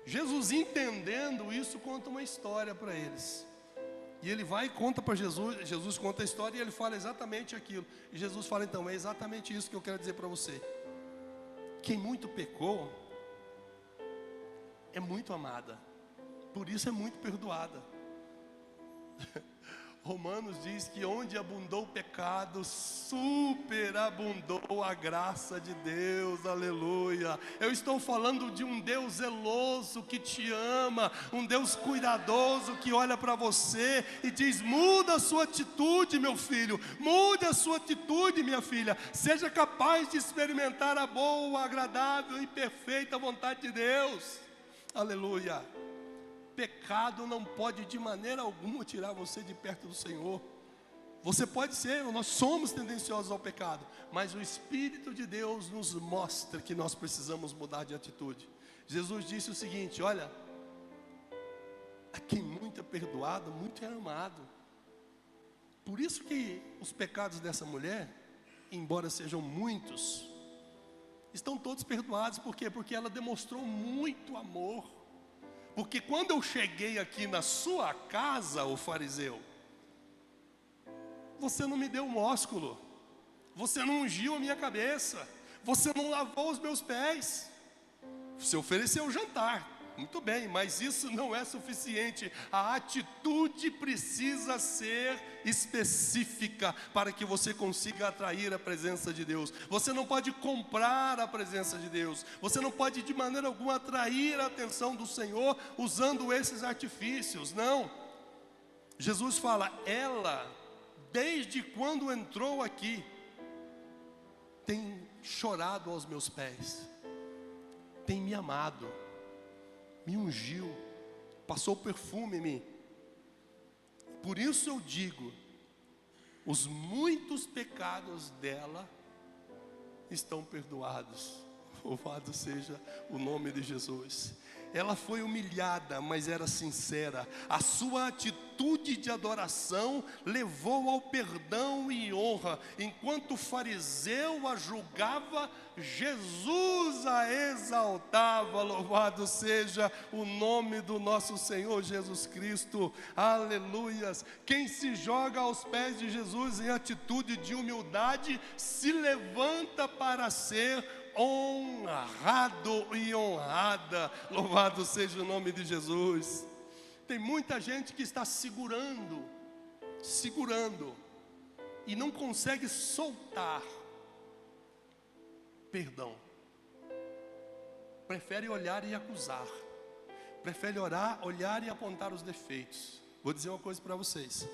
Jesus, entendendo isso, conta uma história para eles. E ele vai e conta para Jesus. Jesus conta a história e ele fala exatamente aquilo. E Jesus fala: então, é exatamente isso que eu quero dizer para você. Quem muito pecou é muito amada, por isso é muito perdoada. Romanos diz que onde abundou o pecado, superabundou a graça de Deus, aleluia. Eu estou falando de um Deus zeloso que te ama, um Deus cuidadoso que olha para você e diz: muda a sua atitude, meu filho, mude a sua atitude, minha filha, seja capaz de experimentar a boa, agradável e perfeita vontade de Deus, aleluia. Pecado não pode de maneira alguma tirar você de perto do Senhor. Você pode ser, nós somos tendenciosos ao pecado, mas o Espírito de Deus nos mostra que nós precisamos mudar de atitude. Jesus disse o seguinte: olha, a quem muito é perdoado, muito é amado. Por isso que os pecados dessa mulher, embora sejam muitos, estão todos perdoados. Por quê? Porque ela demonstrou muito amor. Porque quando eu cheguei aqui na sua casa, ô fariseu, você não me deu um ósculo, você não ungiu a minha cabeça, você não lavou os meus pés, você ofereceu o jantar, muito bem, mas isso não é suficiente. A atitude precisa ser específica para que você consiga atrair a presença de Deus. Você não pode comprar a presença de Deus, você não pode de maneira alguma atrair a atenção do Senhor usando esses artifícios, não. Jesus fala: ela, desde quando entrou aqui, tem chorado aos meus pés, tem me amado, me ungiu, passou perfume em mim. Por isso eu digo, os muitos pecados dela estão perdoados. Louvado seja o nome de Jesus. Ela foi humilhada, mas era sincera. A sua atitude de adoração levou ao perdão e honra. Enquanto o fariseu a julgava, Jesus a exaltava. Louvado seja o nome do nosso Senhor Jesus Cristo. Aleluias. Quem se joga aos pés de Jesus em atitude de humildade, se levanta para ser honrado e honrada. Louvado seja o nome de Jesus. Tem muita gente que está segurando e não consegue soltar perdão. Prefere olhar e acusar, prefere olhar e apontar os defeitos. Vou dizer uma coisa para vocês: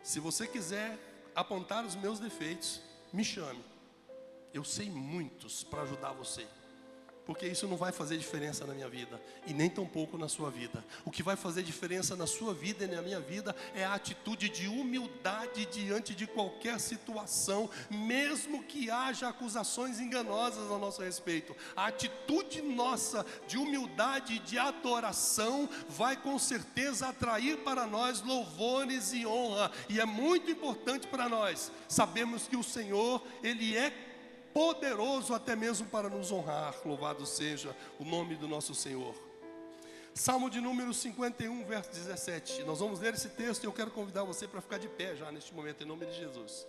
se você quiser apontar os meus defeitos, me chame. Eu sei muitos para ajudar você, porque isso não vai fazer diferença na minha vida, e nem tampouco na sua vida. O que vai fazer diferença na sua vida e na minha vida é a atitude de humildade diante de qualquer situação, mesmo que haja acusações enganosas a nosso respeito. A atitude nossa de humildade e de adoração vai com certeza atrair para nós louvores e honra, e é muito importante para nós sabermos que o Senhor, Ele é poderoso até mesmo para nos honrar. Louvado seja o nome do nosso Senhor. Salmo de número 51, verso 17. Nós vamos ler esse texto e eu quero convidar você para ficar de pé já neste momento, em nome de Jesus.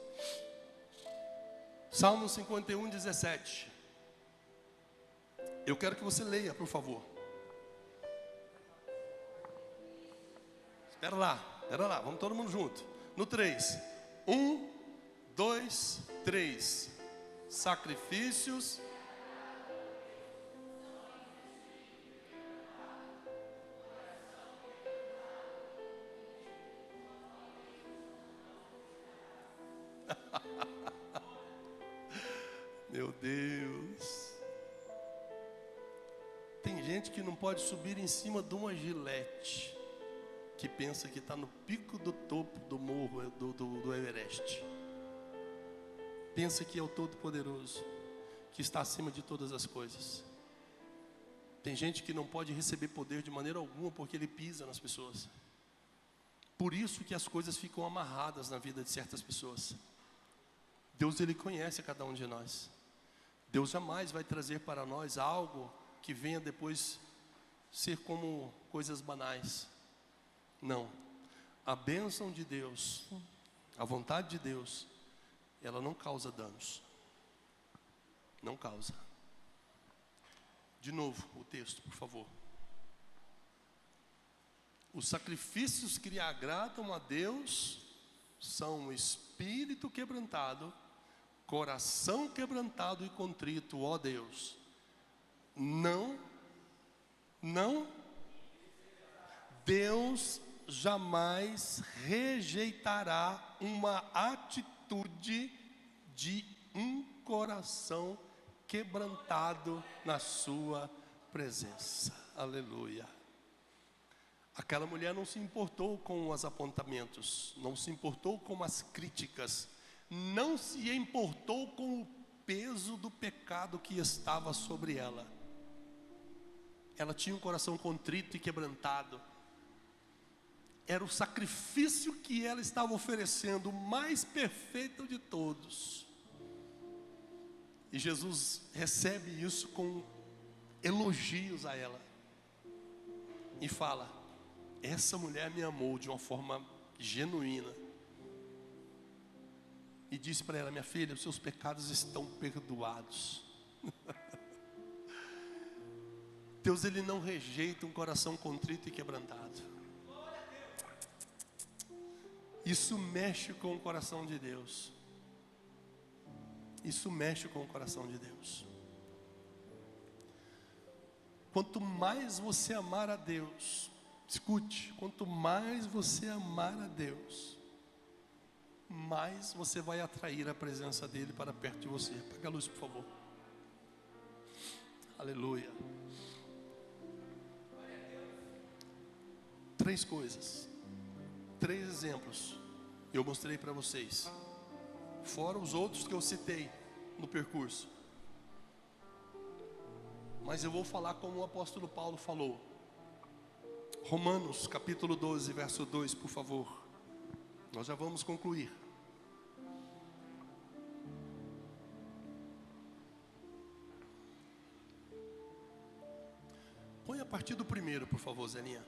Salmo 51, 17. Eu quero que você leia, por favor. Espera lá, vamos todo mundo junto. No 3. 1, 2, 3. Sacrifícios. Meu Deus. Tem gente que não pode subir em cima de uma gilete, que pensa que está no pico do topo do morro do Everest. Pensa que é o Todo-Poderoso, que está acima de todas as coisas. Tem gente que não pode receber poder de maneira alguma, porque ele pisa nas pessoas. Por isso que as coisas ficam amarradas na vida de certas pessoas. Deus, Ele conhece a cada um de nós. Deus jamais vai trazer para nós algo que venha depois ser como coisas banais. Não. A bênção de Deus, a vontade de Deus, ela não causa danos. Não causa. De novo, o texto, por favor. Os sacrifícios que lhe agradam a Deus são espírito quebrantado, coração quebrantado e contrito, ó Deus. Não, Deus jamais rejeitará uma atitude de um coração quebrantado na sua presença. Aleluia. Aquela mulher não se importou com os apontamentos, não se importou com as críticas, não se importou com o peso do pecado que estava sobre ela. Ela tinha um coração contrito e quebrantado. Era o sacrifício que ela estava oferecendo, o mais perfeito de todos. E Jesus recebe isso com elogios a ela. E fala: essa mulher me amou de uma forma genuína. E disse para ela: minha filha, os seus pecados estão perdoados. Deus, Ele não rejeita um coração contrito e quebrantado. Isso mexe com o coração de Deus. Isso mexe com o coração de Deus. Quanto mais você amar a Deus, escute, quanto mais você amar a Deus, mais você vai atrair a presença dEle para perto de você. Apaga a luz, por favor. Aleluia. 3 coisas, 3 exemplos eu mostrei para vocês, fora os outros que eu citei no percurso. Mas eu vou falar como o apóstolo Paulo falou. Romanos capítulo 12, verso 2, por favor. Nós já vamos concluir. Põe a partir do primeiro, por favor, Zelinha.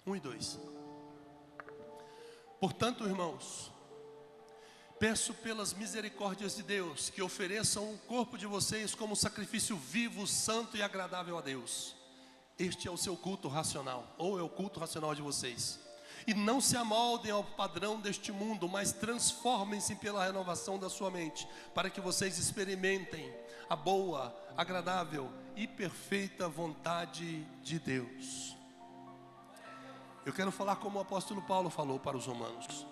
1 e 2. Portanto, irmãos, peço pelas misericórdias de Deus que ofereçam o corpo de vocês como sacrifício vivo, santo e agradável a Deus. Este é o seu culto racional, ou é o culto racional de vocês. E não se amoldem ao padrão deste mundo, mas transformem-se pela renovação da sua mente, para que vocês experimentem a boa, agradável e perfeita vontade de Deus. Eu quero falar como o apóstolo Paulo falou para os romanos.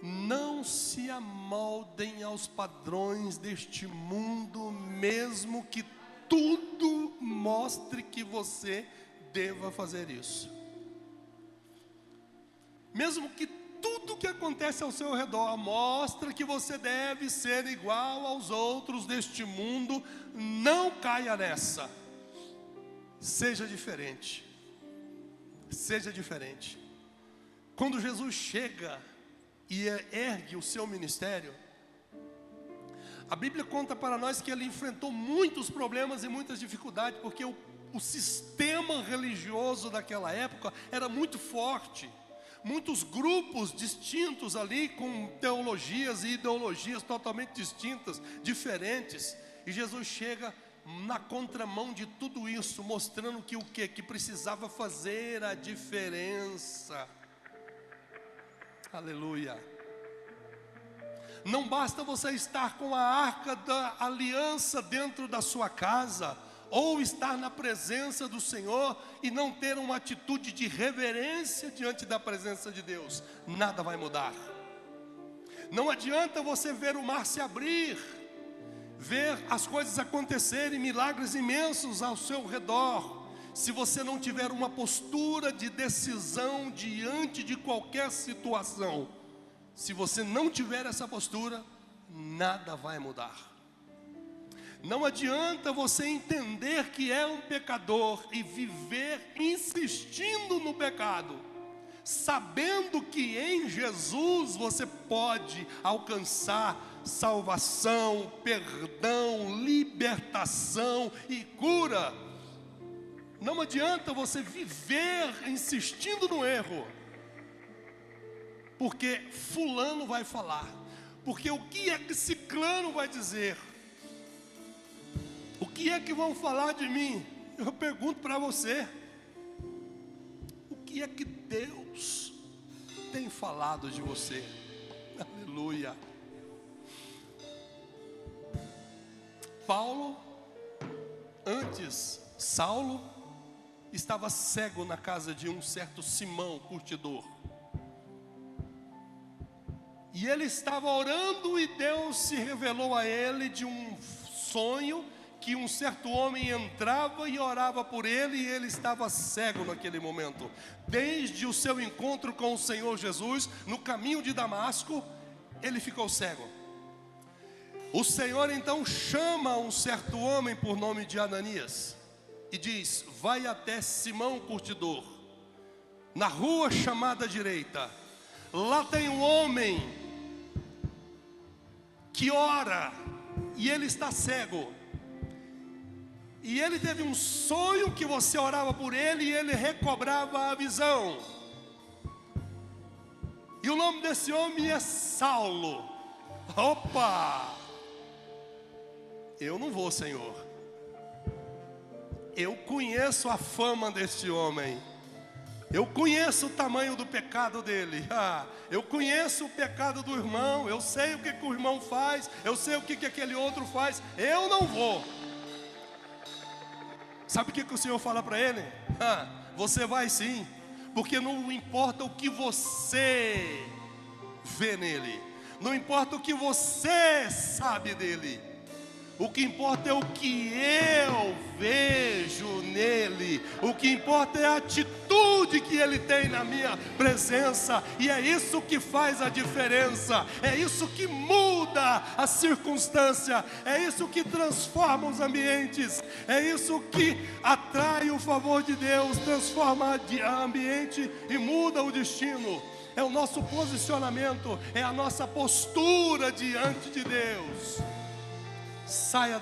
Não se amoldem aos padrões deste mundo, mesmo que tudo mostre que você deva fazer isso. Mesmo que tudo que acontece ao seu redor mostre que você deve ser igual aos outros deste mundo, não caia nessa. Seja diferente. Seja diferente. Quando Jesus chega e ergue o seu ministério, a Bíblia conta para nós que ele enfrentou muitos problemas e muitas dificuldades, porque o sistema religioso daquela época era muito forte. Muitos grupos distintos ali, com teologias e ideologias totalmente distintas, diferentes. E Jesus chega na contramão de tudo isso, mostrando que o quê? Que precisava fazer a diferença. Aleluia. Não basta você estar com a arca da aliança dentro da sua casa, ou estar na presença do Senhor e não ter uma atitude de reverência diante da presença de Deus. Nada vai mudar. Não adianta você ver o mar se abrir, ver as coisas acontecerem, milagres imensos ao seu redor, se você não tiver uma postura de decisão diante de qualquer situação. Se você não tiver essa postura, nada vai mudar. Não adianta você entender que é um pecador e viver insistindo no pecado, sabendo que em Jesus você pode alcançar salvação, perdão, libertação e cura. Não adianta você viver insistindo no erro, porque fulano vai falar, porque o que é que ciclano vai dizer, o que é que vão falar de mim? Eu pergunto para você, que é que Deus tem falado de você? Aleluia. Paulo, antes Saulo, estava cego na casa de um certo Simão, curtidor. E ele estava orando e Deus se revelou a ele de um sonho que um certo homem entrava e orava por ele, e ele estava cego naquele momento. Desde o seu encontro com o Senhor Jesus, no caminho de Damasco, ele ficou cego. O Senhor então chama um certo homem por nome de Ananias e diz: vai até Simão curtidor, na rua chamada direita. Lá tem um homem que ora e ele está cego. E ele teve um sonho que você orava por ele e ele recobrava a visão. E o nome desse homem é Saulo. Opa! Eu não vou, Senhor. Eu conheço a fama deste homem. Eu conheço o tamanho do pecado dele. Eu conheço o pecado do irmão. Eu sei o que o irmão faz. Eu sei o que aquele outro faz. Eu não vou. Sabe o que o Senhor fala para ele? Você vai sim. Porque não importa o que você vê nele. Não importa o que você sabe dele. O que importa é o que eu vejo nele. O que importa é a atitude que ele tem na minha presença. E é isso que faz a diferença. É isso que muda a circunstância. É isso que transforma os ambientes. É isso que atrai o favor de Deus, transforma o ambiente e muda o destino. É o nosso posicionamento, é a nossa postura diante de Deus. Saia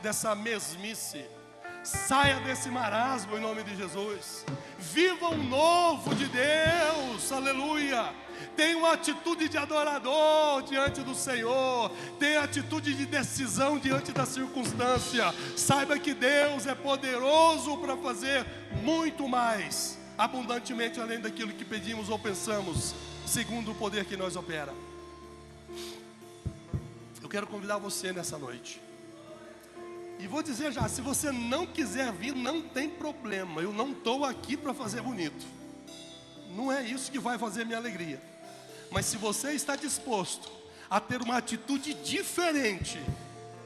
dessa mesmice. Saia desse marasmo em nome de Jesus. Viva o novo de Deus, aleluia. Tenha uma atitude de adorador diante do Senhor. Tenha atitude de decisão diante da circunstância. Saiba que Deus é poderoso para fazer muito mais, abundantemente além daquilo que pedimos ou pensamos, segundo o poder que nós opera. Eu quero convidar você nessa noite. E vou dizer já, se você não quiser vir, não tem problema. Eu não estou aqui para fazer bonito. Não é isso que vai fazer minha alegria. Mas se você está disposto a ter uma atitude diferente,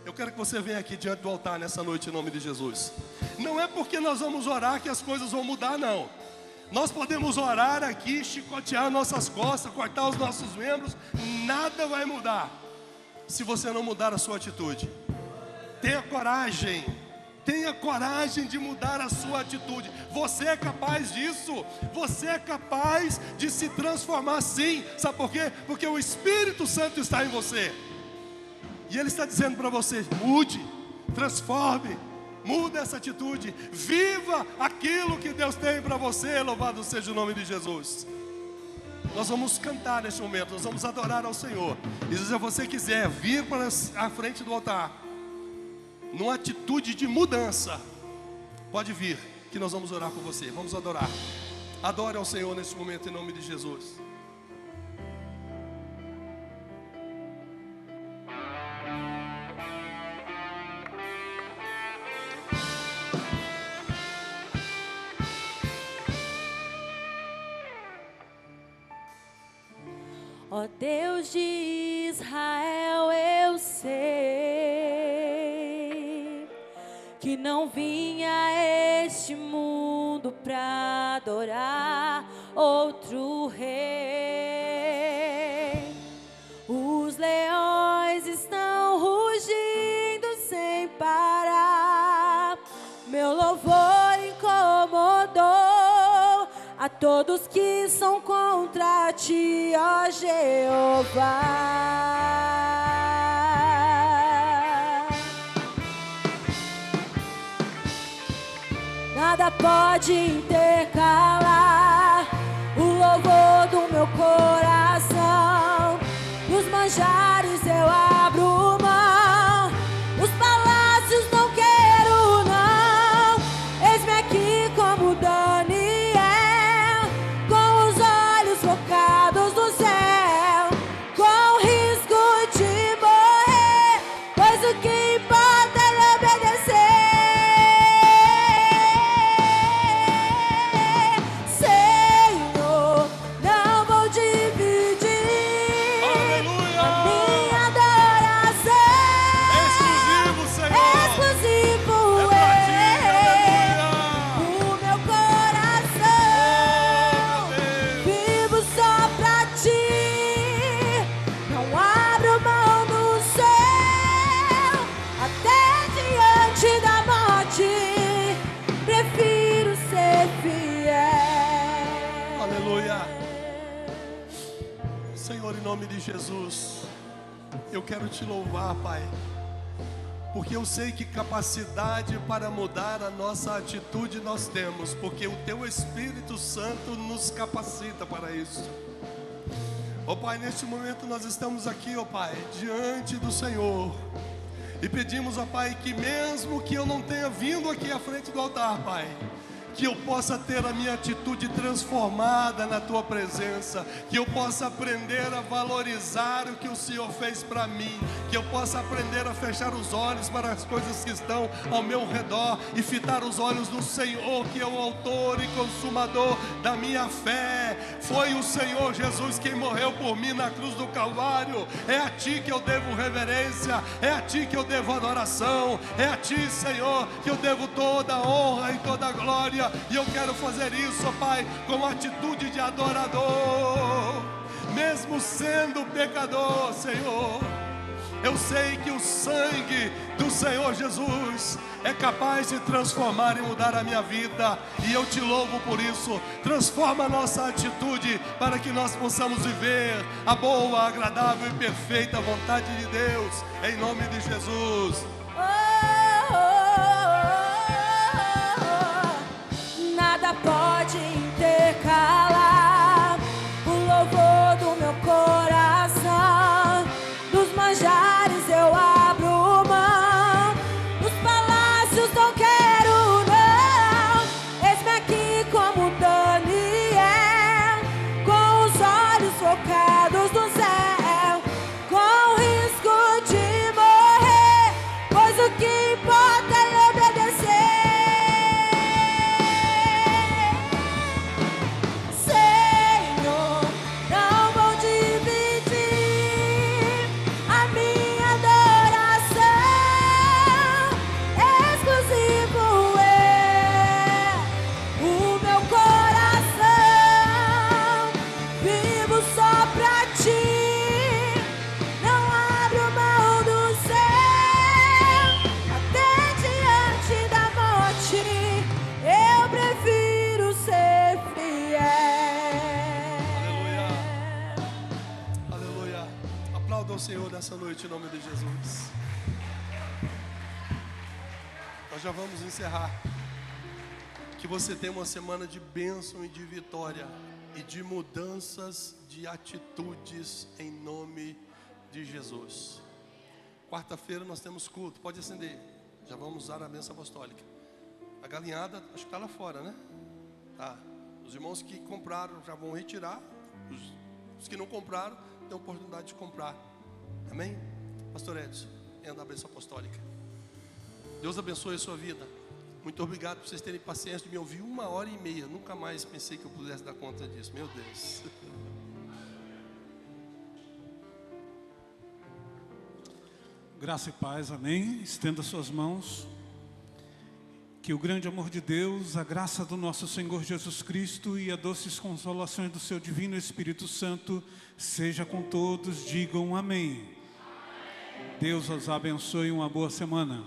eu quero que você venha aqui diante do altar nessa noite em nome de Jesus. Não é porque nós vamos orar que as coisas vão mudar, não. Nós podemos orar aqui, chicotear nossas costas, cortar os nossos membros, nada vai mudar se você não mudar a sua atitude. Tenha coragem de mudar a sua atitude. Você é capaz disso. Você é capaz de se transformar sim. Sabe por quê? Porque o Espírito Santo está em você. E Ele está dizendo para você: mude, transforme, muda essa atitude. Viva aquilo que Deus tem para você. Louvado seja o nome de Jesus. Nós vamos cantar neste momento. Nós vamos adorar ao Senhor. E se você quiser vir para a frente do altar, numa atitude de mudança, pode vir, que nós vamos orar por você. Vamos adorar. Adore ao Senhor nesse momento em nome de Jesus. Ó Deus de Israel, eu sei que não vim a este mundo pra adorar outro rei. Os leões estão rugindo sem parar. Meu louvor incomodou a todos que são contra ti, ó Jeová. Nada pode intercalar o louvor do meu coração. Dos manjares eu abro mão, os palácios não quero não. Eis-me aqui como Daniel, Aleluia. Senhor, em nome de Jesus, eu quero te louvar, Pai, porque eu sei que capacidade para mudar a nossa atitude nós temos, porque o Teu Espírito Santo nos capacita para isso. Ó Pai, neste momento nós estamos aqui, ó Pai, diante do Senhor, e pedimos, ó Pai, que mesmo que eu não tenha vindo aqui à frente do altar, Pai, que eu possa ter a minha atitude transformada na Tua presença, que eu possa aprender a valorizar o que o Senhor fez para mim, que eu possa aprender a fechar os olhos para as coisas que estão ao meu redor e fitar os olhos no Senhor, que é o autor e consumador da minha fé. Foi o Senhor Jesus quem morreu por mim na cruz do Calvário. É a Ti que eu devo reverência, é a Ti que eu devo adoração, é a Ti, Senhor, que eu devo toda a honra e toda a glória. E eu quero fazer isso, ó Pai, com atitude de adorador, mesmo sendo pecador, Senhor. Eu sei que o sangue do Senhor Jesus é capaz de transformar e mudar a minha vida, e eu te louvo por isso. Transforma a nossa atitude para que nós possamos viver a boa, agradável e perfeita vontade de Deus, em nome de Jesus. Nada pode intercalar o louvor do meu coração. Dos manjares eu abro mão, dos palácios não quero não. Eis-me aqui como Daniel, com os olhos focados no céu, com o risco de morrer, pois o que importa é obedecer. Senhor, nessa noite, em nome de Jesus. Nós já vamos encerrar. Que você tenha uma semana de bênção e de vitória, e de mudanças de atitudes, em nome de Jesus. Quarta-feira nós temos culto, pode acender. Já vamos usar a bênção apostólica. A galinhada, acho que está lá fora, né? Tá. Os irmãos que compraram já vão retirar. Os que não compraram, têm a oportunidade de comprar. Amém? Pastor Edson, a bênção apostólica. Deus abençoe a sua vida. Muito obrigado por vocês terem paciência de me ouvir 1h30. Nunca mais pensei que eu pudesse dar conta disso. Meu Deus. Graça e paz, amém. Estenda suas mãos. Que o grande amor de Deus, a graça do nosso Senhor Jesus Cristo e as doces consolações do seu divino Espírito Santo seja com todos. Digam amém. Deus os abençoe, uma boa semana.